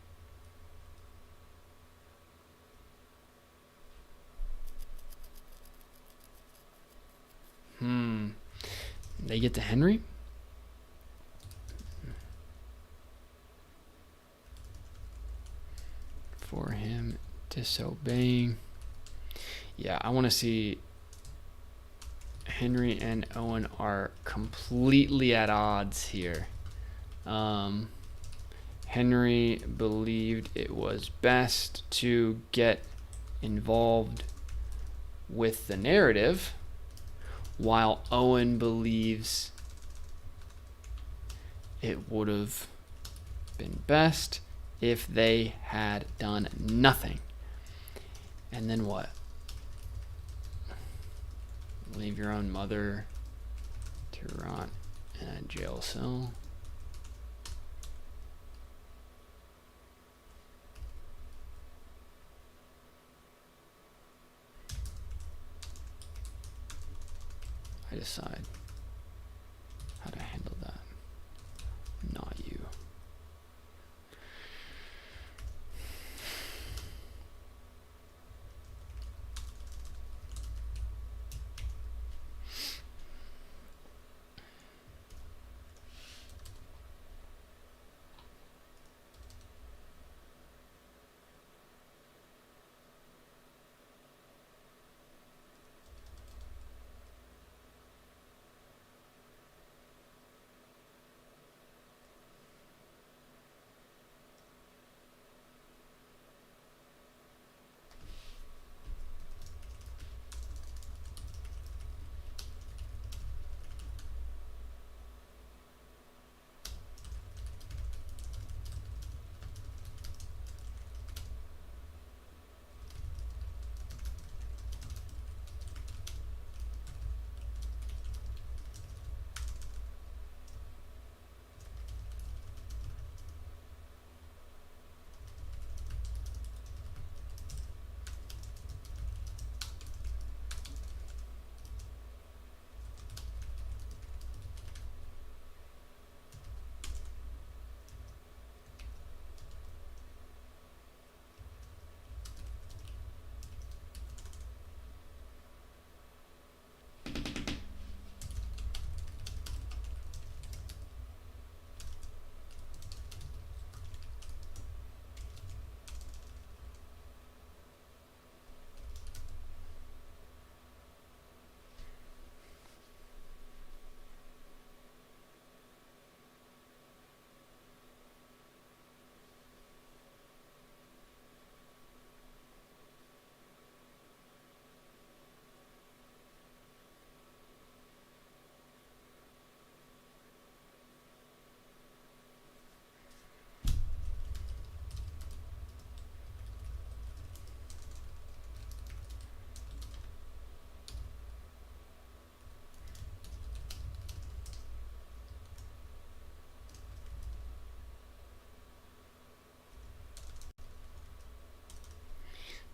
get to Henry. For him disobeying. Yeah, I want to see Henry and Owen are completely at odds here. Henry believed it was best to get involved with the narrative, while Owen believes it would have been best if they had done nothing. And then what? Leave your own mother to rot in a jail cell? I decide how to handle that. Not you.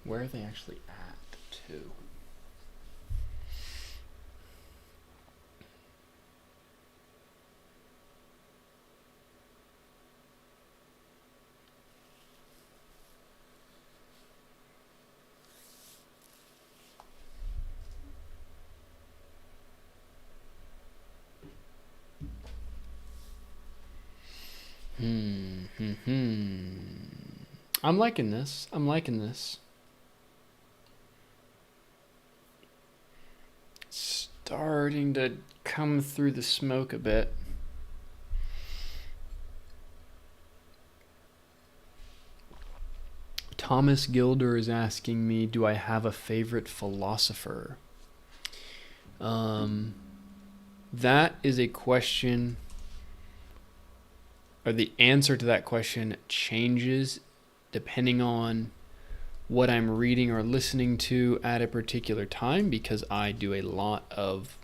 Where are they actually at, too? I'm liking this. I'm liking this. Starting to come through the smoke a bit. Thomas Gilder is asking me, do I have a favorite philosopher? That is a question, or the answer to that question changes depending on what I'm reading or listening to at a particular time, because I do a lot of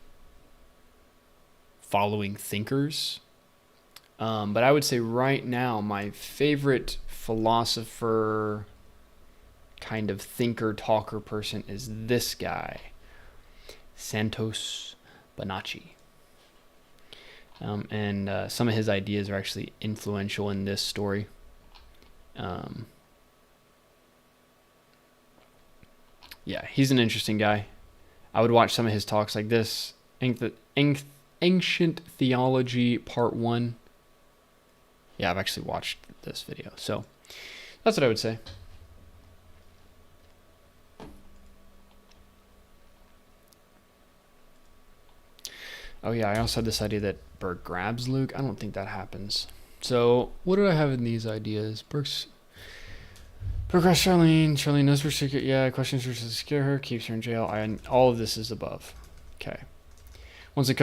following thinkers. But I would say right now, my favorite philosopher, kind of thinker, talker person is this guy, Santos Bonacci. And some of his ideas are actually influential in this story. Yeah, he's an interesting guy. I would watch some of his talks like this. Ancient Theology Part 1. Yeah, I've actually watched this video. So that's what I would say. Oh yeah, I also had this idea that Burke grabs Luke. I don't think that happens. So what did I have in these ideas? Burke grabs Charlene. Charlene knows her secret. Yeah, questions her to scare her. Keeps her in jail. All of this is above. Okay. Once the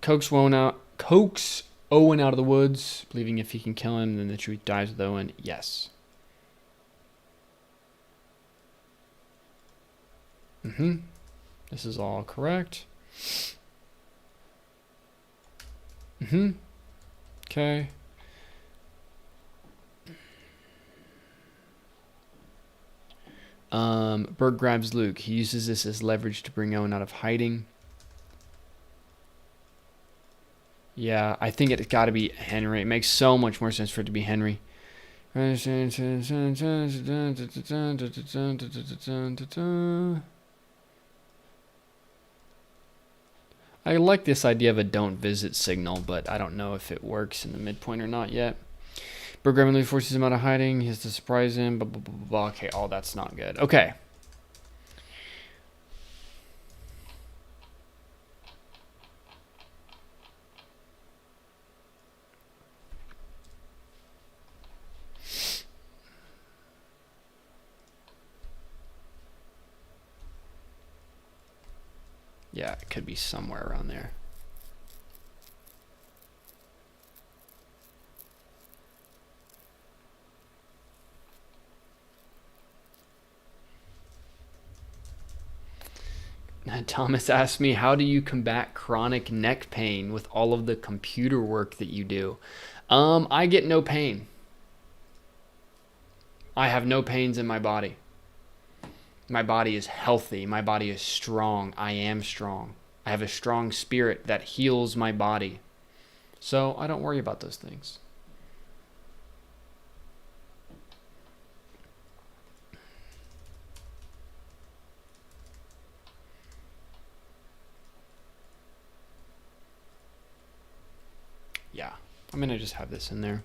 coax Owen out of the woods, believing if he can kill him, then the truth dies with Owen. Yes. This is all correct. Okay. Berg grabs Luke. He uses this as leverage to bring Owen out of hiding. Yeah, I think it's got to be Henry. It makes so much more sense for it to be Henry. I like this idea of a don't visit signal, but I don't know if it works in the midpoint or not yet. Berg grabbing Luke forces him out of hiding. He has to surprise him. Blah, blah, blah, blah. Okay, all that's not good. Okay. Yeah, it could be somewhere around there. Thomas asked me, how do you combat chronic neck pain with all of the computer work that you do? I get no pain. I have no pains in my body. My body is healthy. My body is strong. I am strong. I have a strong spirit that heals my body. So I don't worry about those things. Yeah, I'm going to just have this in there.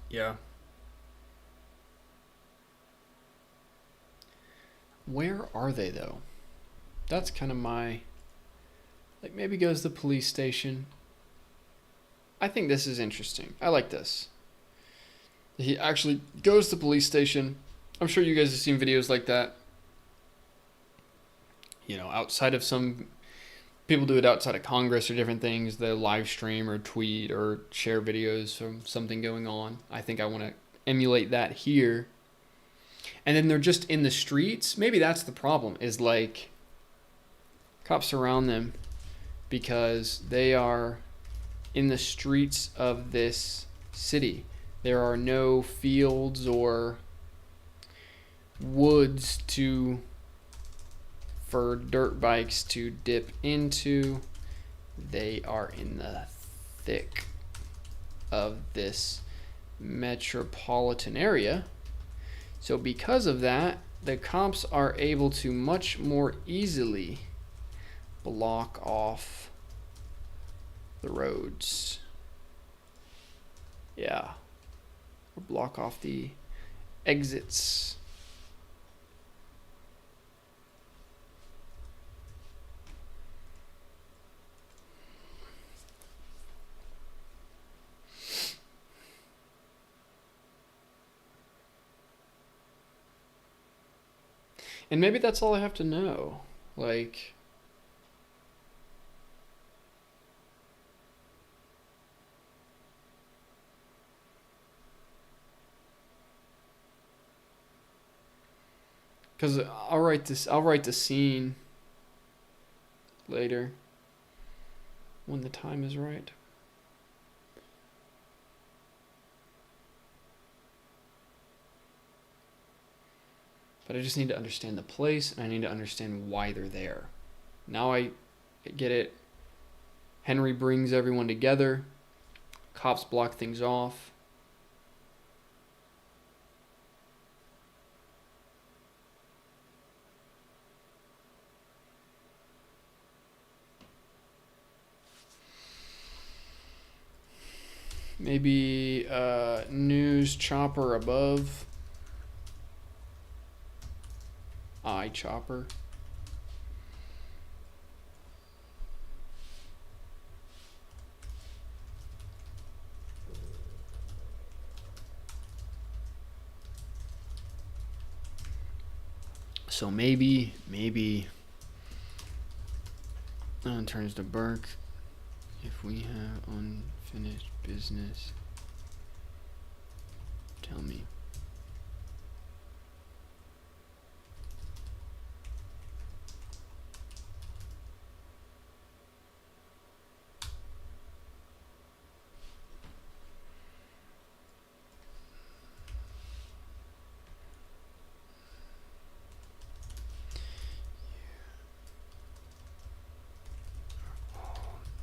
Yeah. Where are they though? That's kind of my, like, maybe goes to the police station. I think this is interesting. I like this. He actually goes to the police station. I'm sure you guys have seen videos like that. You know, outside of some people do it outside of Congress or different things. They live stream or tweet or share videos from something going on. I think I want to emulate that here. And then they're just in the streets. Maybe that's the problem, is like cops surround them because they are in the streets of this city. There are no fields or woods for dirt bikes to dip into. They are in the thick of this metropolitan area. So because of that, the cops are able to much more easily block off the roads. Yeah. Or block off the exits. And maybe that's all I have to know. Like, because I'll write the scene later when the time is right. But I just need to understand the place, and I need to understand why they're there. Now I get it. Henry brings everyone together. Cops block things off. Maybe news chopper above. Eye chopper. So maybe turns to Burke. If we have unfinished business, tell me.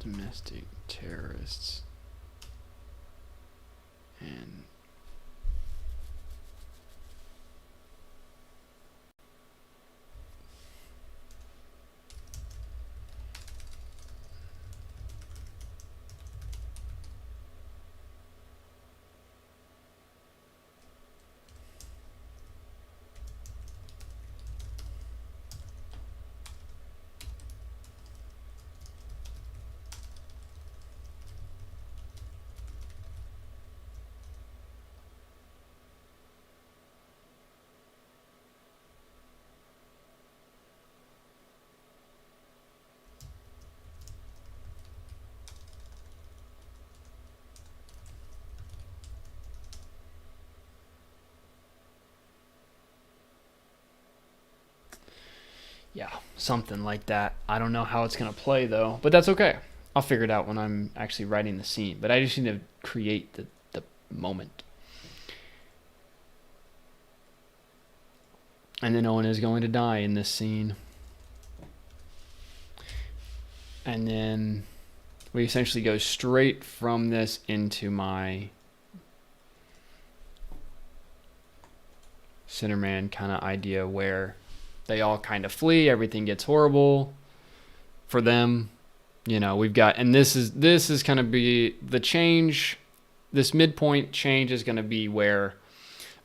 Domestic terrorists and yeah, something like that. I don't know how it's going to play, though, but that's okay. I'll figure it out when I'm actually writing the scene, but I just need to create the moment. And then no one is going to die in this scene. And then we essentially go straight from this into my Centerman kind of idea where they all kind of flee. Everything gets horrible for them. You know, we've got, and this is kind of be the change this midpoint change is going to be where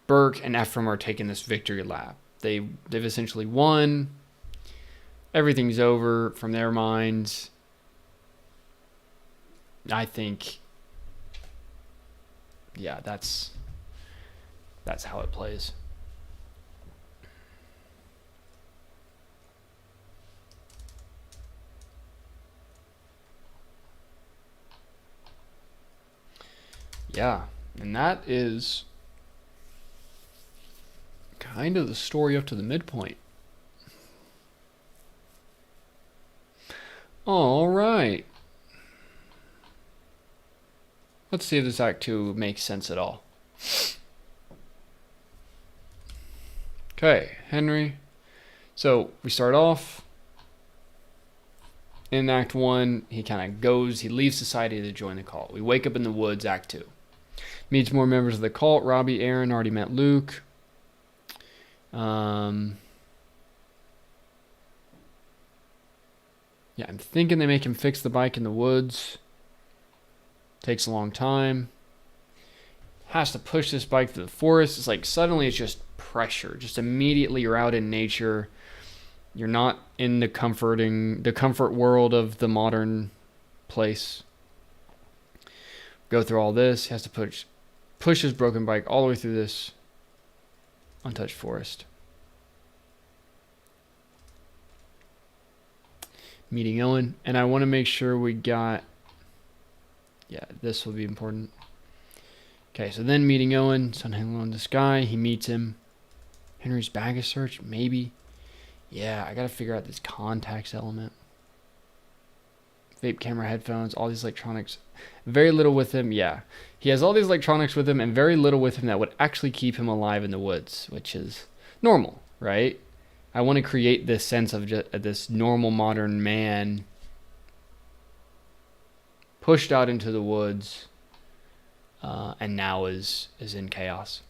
Burke and Ephraim are taking this victory lap. They've essentially won. Everything's over from their minds. I think, yeah, that's how it plays. Yeah, and that is kind of the story up to the midpoint. All right. Let's see if this Act 2 makes sense at all. Okay, Henry. So we start off in Act 1. He kind of goes, he leaves society to join the cult. We wake up in the woods, Act 2. Meets more members of the cult. Robbie, Aaron, already met Luke. Yeah, I'm thinking they make him fix the bike in the woods. Takes a long time. Has to push this bike through the forest. It's like suddenly it's just pressure. Just immediately you're out in nature. You're not in the comfort world of the modern place. Go through all this. He has to push his broken bike all the way through this untouched forest. Meeting Owen. And I want to make sure we got... Yeah, this will be important. Okay, so then meeting Owen. Sun hanging low in the sky. He meets him. Henry's baggage search, maybe. Yeah, I got to figure out this contacts element. Vape camera, headphones, all these electronics. Very little with him, yeah. He has all these electronics with him and very little with him that would actually keep him alive in the woods, which is normal, right? I want to create this sense of just this normal modern man pushed out into the woods and now is in chaos.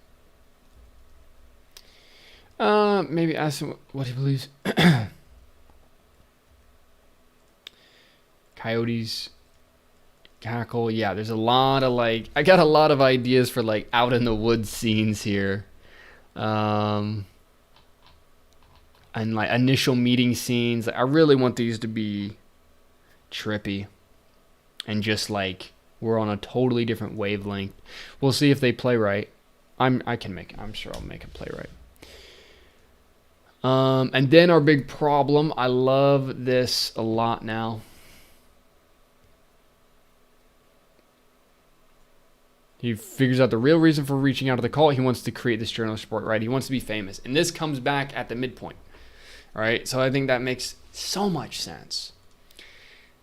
Maybe ask him what he believes. Coyotes cackle. Yeah, there's a lot of I got a lot of ideas for out in the woods scenes here. And initial meeting scenes. I really want these to be trippy and just we're on a totally different wavelength. We'll see if they play right. I'm sure I'll make it play right. And then our big problem. I love this a lot now. He figures out the real reason for reaching out to the cult. He wants to create this journalist report, right? He wants to be famous. And this comes back at the midpoint. All right? So I think that makes so much sense.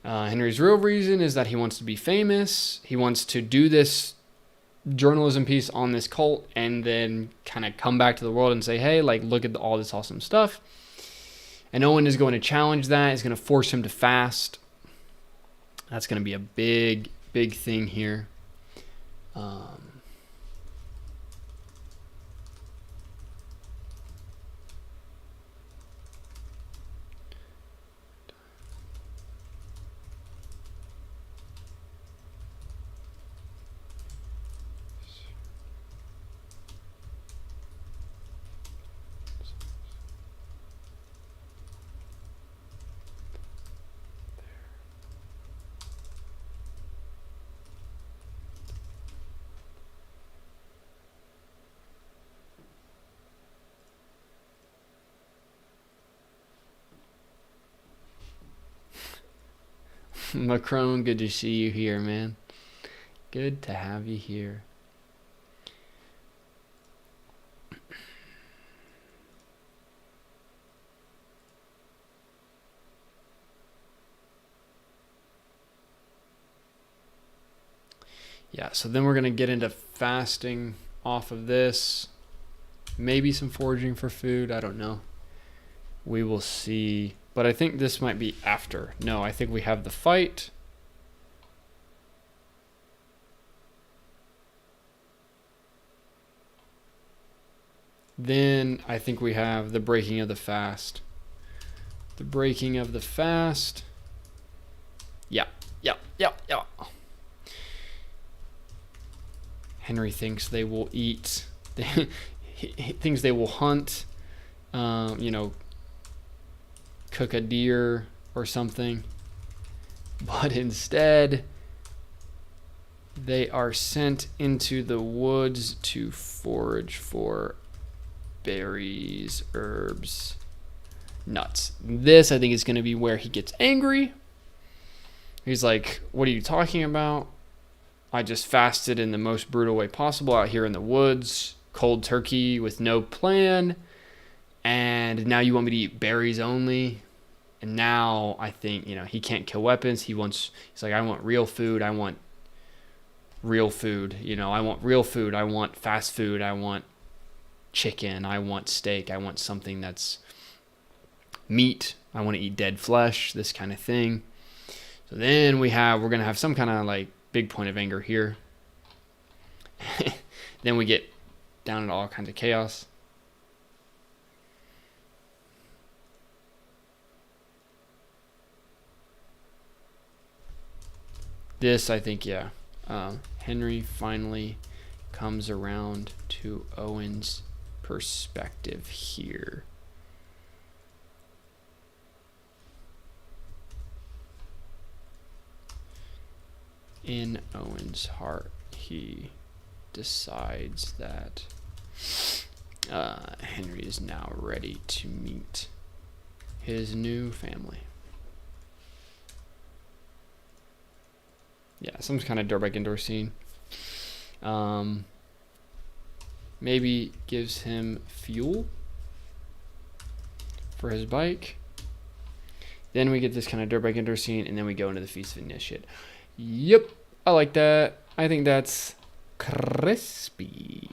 Henry's real reason is that he wants to be famous. He wants to do this journalism piece on this cult and then kind of come back to the world and say, hey, look at all this awesome stuff. And Owen is going to challenge that. He's going to force him to fast. That's going to be a big, big thing here. Macron, good to see you here, man. Good to have you here. Yeah, so then we're going to get into fasting off of this. Maybe some foraging for food. I don't know. We will see. But I think this might be after. No, I think we have the fight. Then I think we have the breaking of the fast. The breaking of the fast. Yeah. Henry thinks they will eat. He thinks they will hunt. You know, cook a deer or something. But instead, they are sent into the woods to forage for berries, herbs, nuts. This, I think, is going to be where he gets angry. He's like, what are you talking about? I just fasted in the most brutal way possible out here in the woods, cold turkey with no plan. And now you want me to eat berries only? And now I think, you know, he can't kill weapons. He's like, I want real food. I want real food. You know, I want real food. I want fast food. I want chicken. I want steak. I want something that's meat. I want to eat dead flesh, this kind of thing. So then we're going to have some kind of like big point of anger here. Then we get down into all kinds of chaos. This, I think, yeah. Henry finally comes around to Owen's perspective here. In Owen's heart, he decides that Henry is now ready to meet his new family. Yeah, some kind of door-back indoor scene. Maybe gives him fuel for his bike. Then we get this kind of door-back indoor scene, and then we go into the Feast of Initiate. Yep, I like that. I think that's crispy.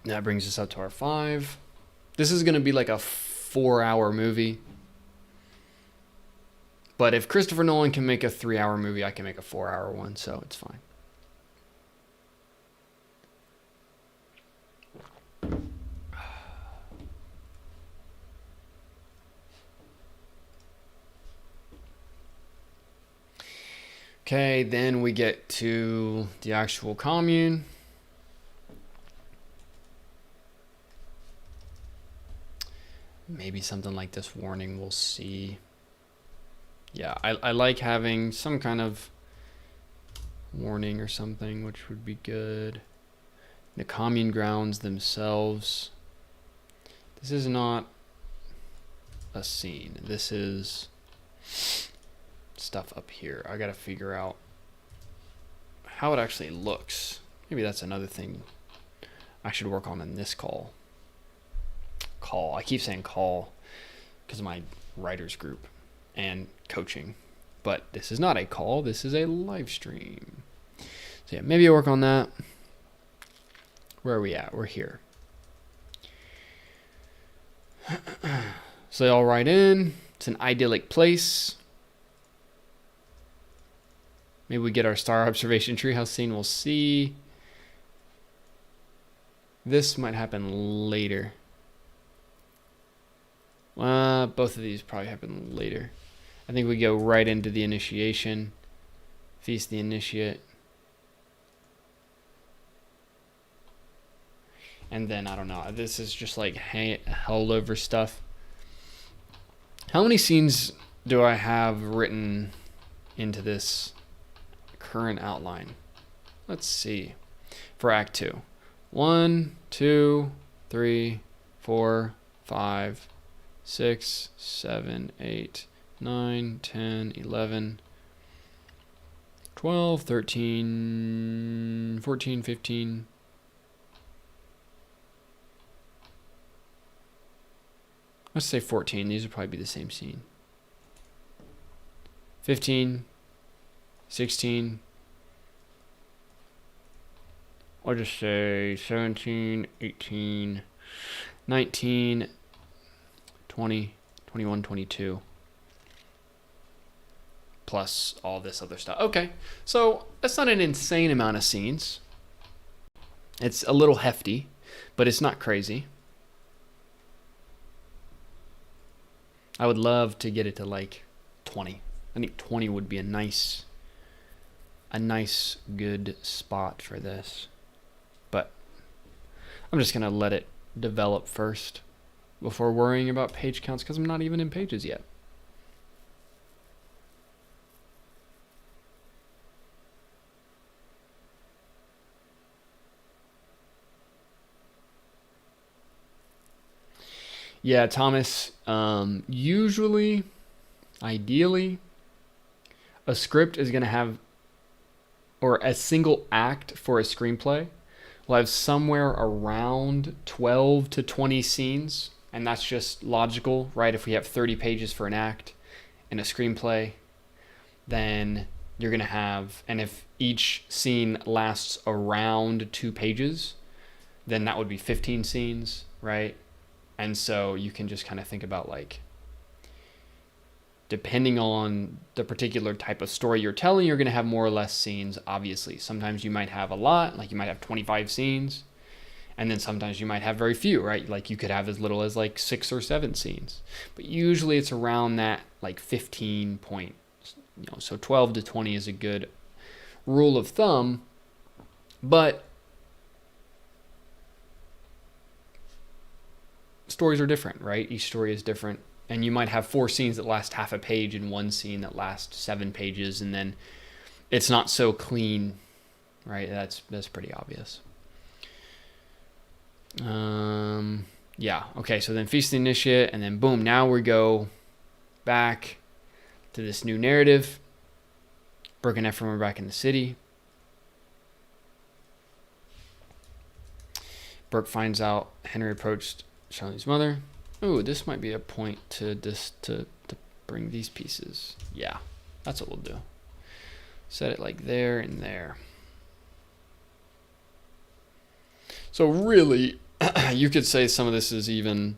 That brings us up to our 5. This is going to be like a 4-hour movie. But if Christopher Nolan can make a 3-hour movie, I can make a 4-hour one, so it's fine. Okay, then we get to the actual commune. Maybe something like this warning, we'll see. Yeah, I like having some kind of warning or something, which would be good. The commune grounds themselves. This is not a scene. This is stuff up here. I gotta figure out how it actually looks. Maybe that's another thing I should work on in this call. I keep saying call because of my writers group and coaching, but this is not a call. This is a live stream. So yeah, maybe I'll work on that. Where are we at? We're here. So they all write in. It's an idyllic place. Maybe we get our star observation treehouse scene. We'll see. This might happen later. Both of these probably happen later. I think we go right into the initiation. Feast the Initiate. And then, I don't know. This is just like held over stuff. How many scenes do I have written into this current outline? Let's see. For Act 2. 1, 2, 3, 4, 5, 6, 7, 8, 9, 10, 11, 12, 13, 14, 15. Let's say 14. These would probably be the same scene. 15, 16. I'll just say 17, 18, 19, 20, 21, 22. Plus all this other stuff. Okay, so that's not an insane amount of scenes. It's a little hefty, but it's not crazy. I would love to get it to like 20. I think 20 would be a nice a nice, good spot for this. But I'm just going to let it develop first before worrying about page counts because I'm not even in Pages yet. Yeah, Thomas, usually, ideally, a script is going to have, or a single act for a screenplay will have somewhere around 12 to 20 scenes. And that's just logical, right? If we have 30 pages for an act in a screenplay, then you're going to have, and if each scene lasts around 2 pages, then that would be 15 scenes, right? And so you can just kind of think about, like, depending on the particular type of story you're telling, you're going to have more or less scenes, obviously. Sometimes you might have a lot, like you might have 25 scenes. And then sometimes you might have very few, right? Like you could have as little as like 6 or 7 scenes. But usually it's around that like 15 point, so 12 to 20 is a good rule of thumb. But stories are different, right? Each story is different. And you might have 4 scenes that last half a page and 1 scene that lasts 7 pages. And then it's not so clean, right? That's pretty obvious. Yeah, okay, so then Feast the Initiate, and then boom, now we go back to this new narrative. Brooke and Ephraim are back in the city. Brooke finds out Henry approached Charlie's mother. Ooh, this might be a point to bring these pieces. Yeah, that's what we'll do. Set it like there and there. So really, you could say some of this is even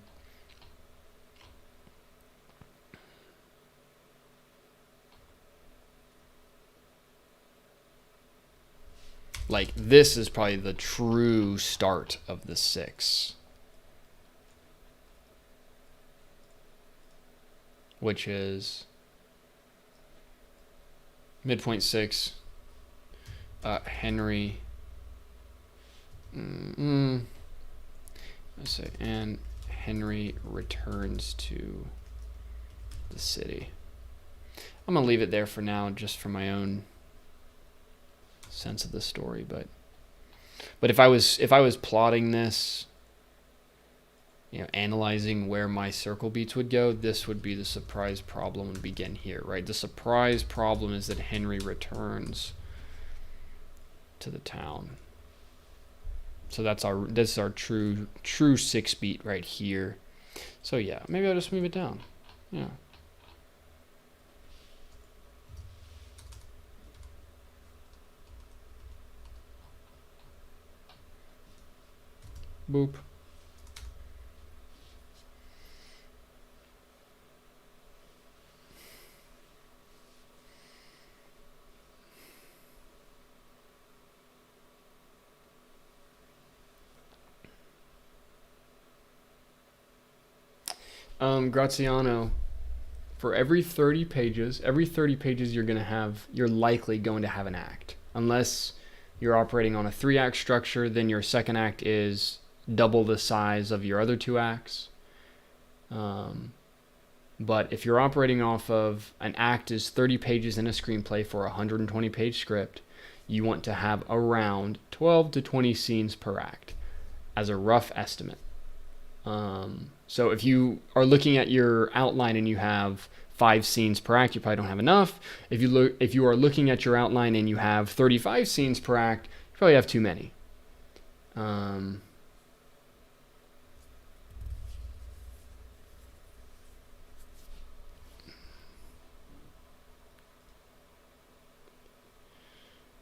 like this is probably the true start of the 6, which is midpoint 6, Henry. Let's say, and Henry returns to the city. I'm gonna leave it there for now, just for my own sense of the story. But if I was plotting this, analyzing where my circle beats would go, this would be the surprise problem and begin here, right? The surprise problem is that Henry returns to the town. So this is our true 6 beat right here. So yeah, maybe I'll just move it down. Yeah. Boop. Graziano, for every 30 pages you're likely going to have an act. Unless you're operating on a 3-act structure, then your second act is double the size of your other 2 acts. But if you're operating off of an act is 30 pages in a screenplay for a 120-page script, you want to have around 12 to 20 scenes per act as a rough estimate. So if you are looking at your outline and you have 5 scenes per act, you probably don't have enough. If you are looking at your outline and you have 35 scenes per act, you probably have too many.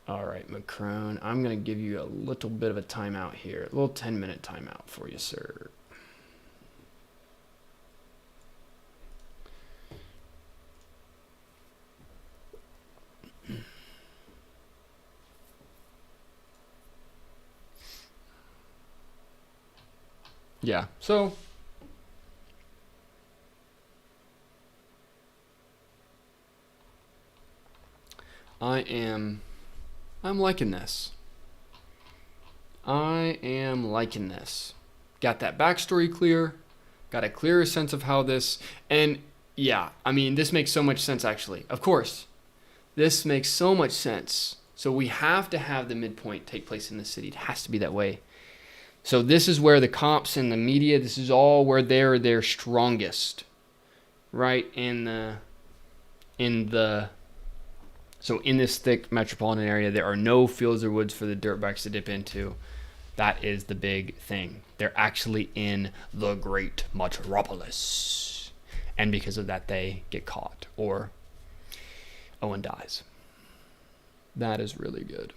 All right, Macron, I'm going to give you a little bit of a timeout here. A little 10-minute timeout for you, sir. Yeah, so I am I'm liking this. I am liking this. Got that backstory clear. Got a clearer sense of how this, and yeah, I mean, this makes so much sense actually. Of course, this makes so much sense. So we have to have the midpoint take place in the city. It has to be that way. So this is where the cops and the media, this is all where they're their strongest, right? So in this thick metropolitan area, there are no fields or woods for the dirtbags to dip into. That is the big thing. They're actually in the great metropolis. And because of that, they get caught or Owen dies. That is really good.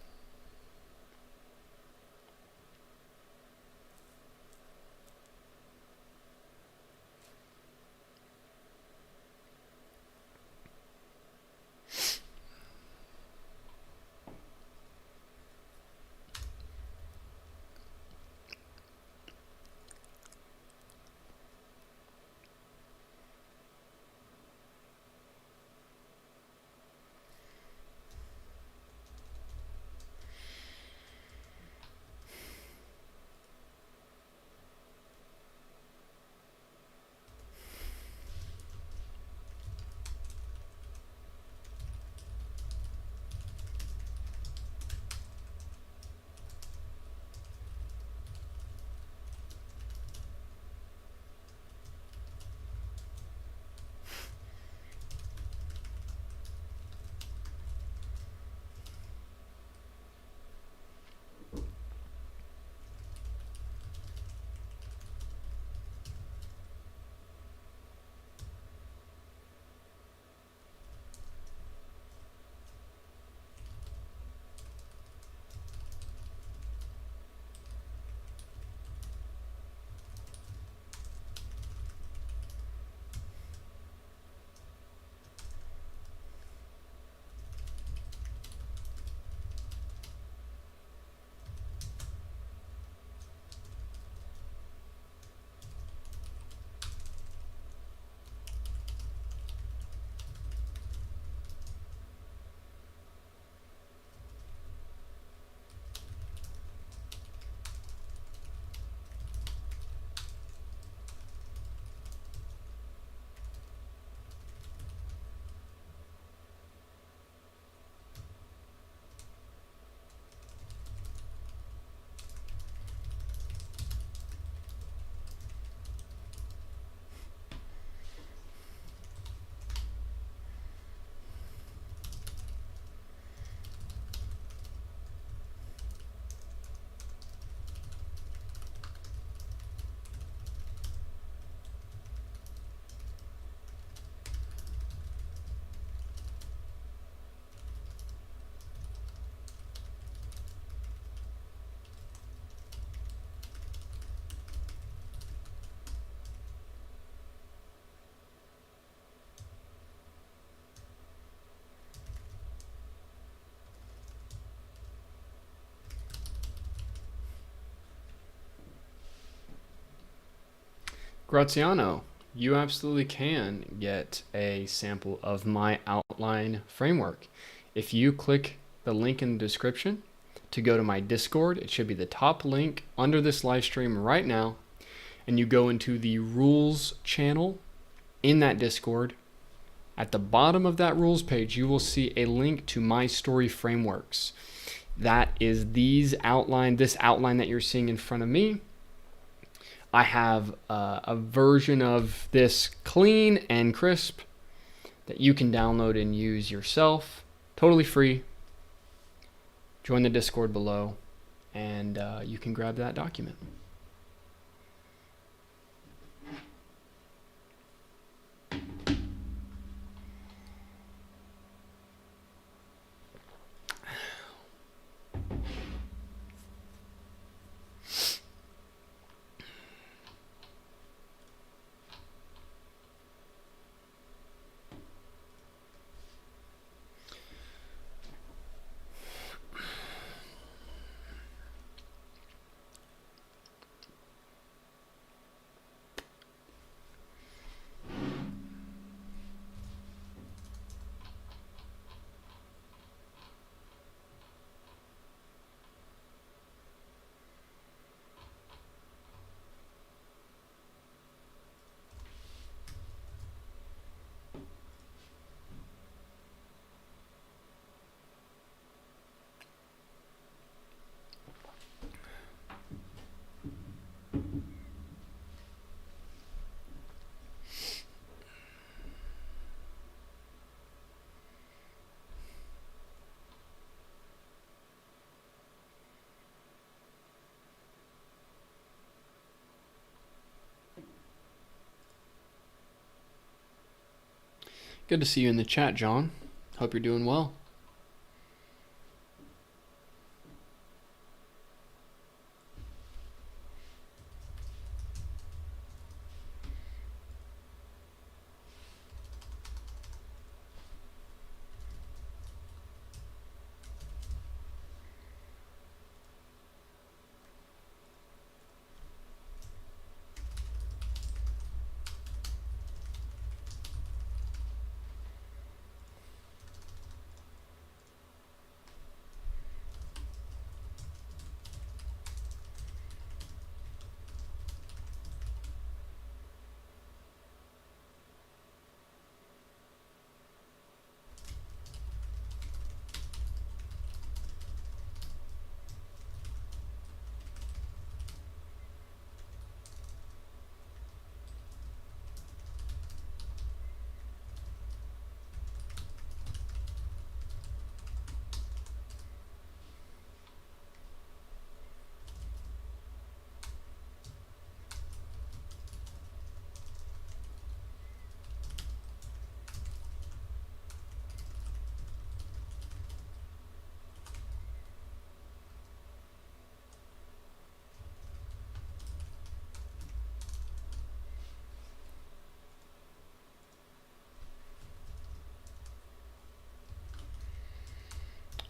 Graziano, you absolutely can get a sample of my outline framework. If you click the link in the description to go to my Discord, it should be the top link under this live stream right now, and you go into the rules channel in that Discord. At the bottom of that rules page, you will see a link to my story frameworks. That is this outline that you're seeing in front of me. I have a version of this clean and crisp that you can download and use yourself, totally free. Join the Discord below, and you can grab that document. Good to see you in the chat, John. Hope you're doing well.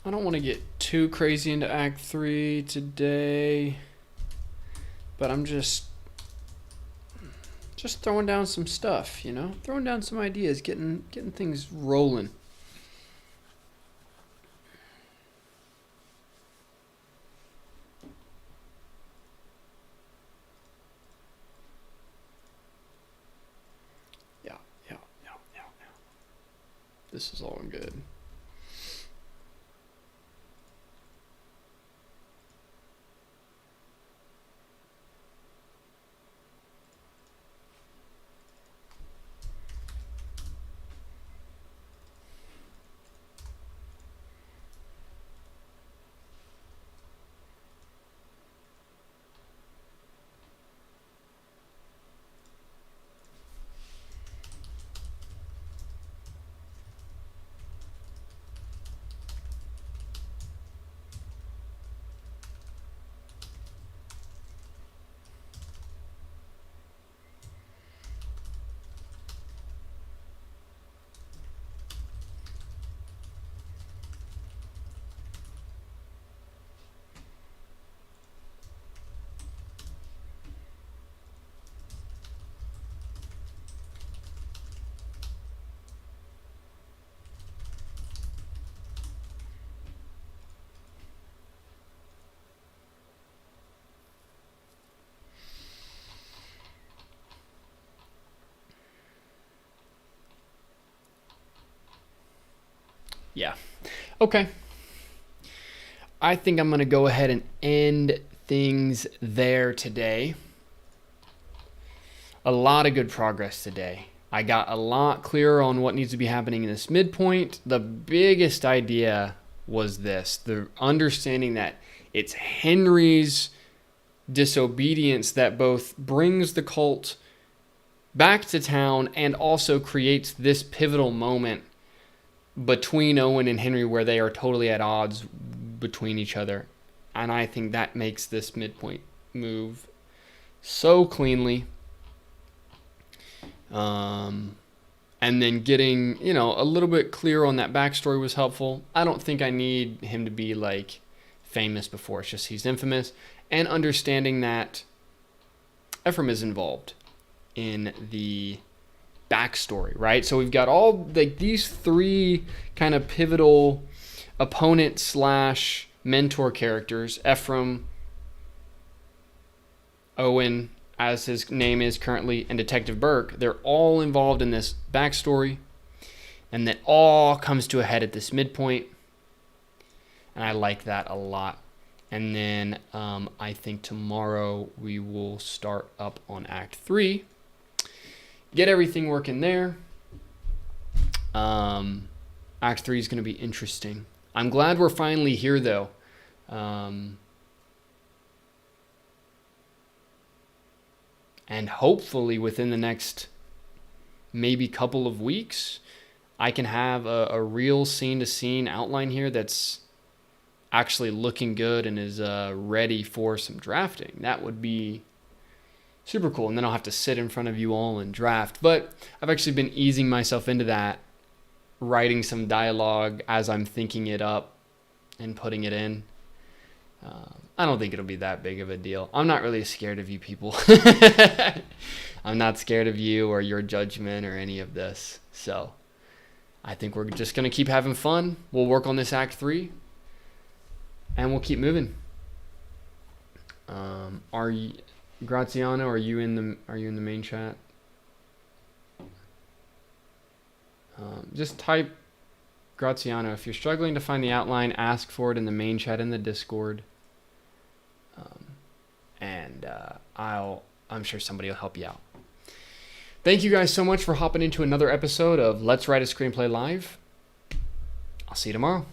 I don't want to get too crazy into Act 3 today, but I'm just throwing down some stuff, you know? Throwing down some ideas, getting things rolling. Yeah. This is all good. Yeah. Okay. I think I'm going to go ahead and end things there today. A lot of good progress today. I got a lot clearer on what needs to be happening in this midpoint. The biggest idea was this, the understanding that it's Henry's disobedience that both brings the cult back to town and also creates this pivotal moment between Owen and Henry where they are totally at odds between each other. And I think that makes this midpoint move so cleanly. And then getting, a little bit clear on that backstory was helpful. I don't think I need him to be like famous before. It's just he's infamous. And understanding that Ephraim is involved in the backstory, right? So we've got all these three kind of pivotal opponent slash mentor characters: Ephraim, Owen, as his name is currently, and Detective Burke. They're all involved in this backstory, and that all comes to a head at this midpoint, and I like that a lot. And then I think tomorrow we will start up on Act 3. Get everything working there. Act 3 is going to be interesting. I'm glad we're finally here, though. And hopefully within the next maybe couple of weeks, I can have a real scene-to-scene outline here that's actually looking good and is ready for some drafting. That would be super cool. And then I'll have to sit in front of you all and draft. But I've actually been easing myself into that, writing some dialogue as I'm thinking it up and putting it in. I don't think it'll be that big of a deal. I'm not really scared of you people. I'm not scared of you or your judgment or any of this. So I think we're just going to keep having fun. We'll work on this Act 3 and we'll keep moving. Graziano, are you in the main chat? Just type Graziano. If you're struggling to find the outline, ask for it in the main chat in the Discord. I'm sure somebody will help you out. Thank you guys so much for hopping into another episode of Let's Write a Screenplay Live. I'll see you tomorrow.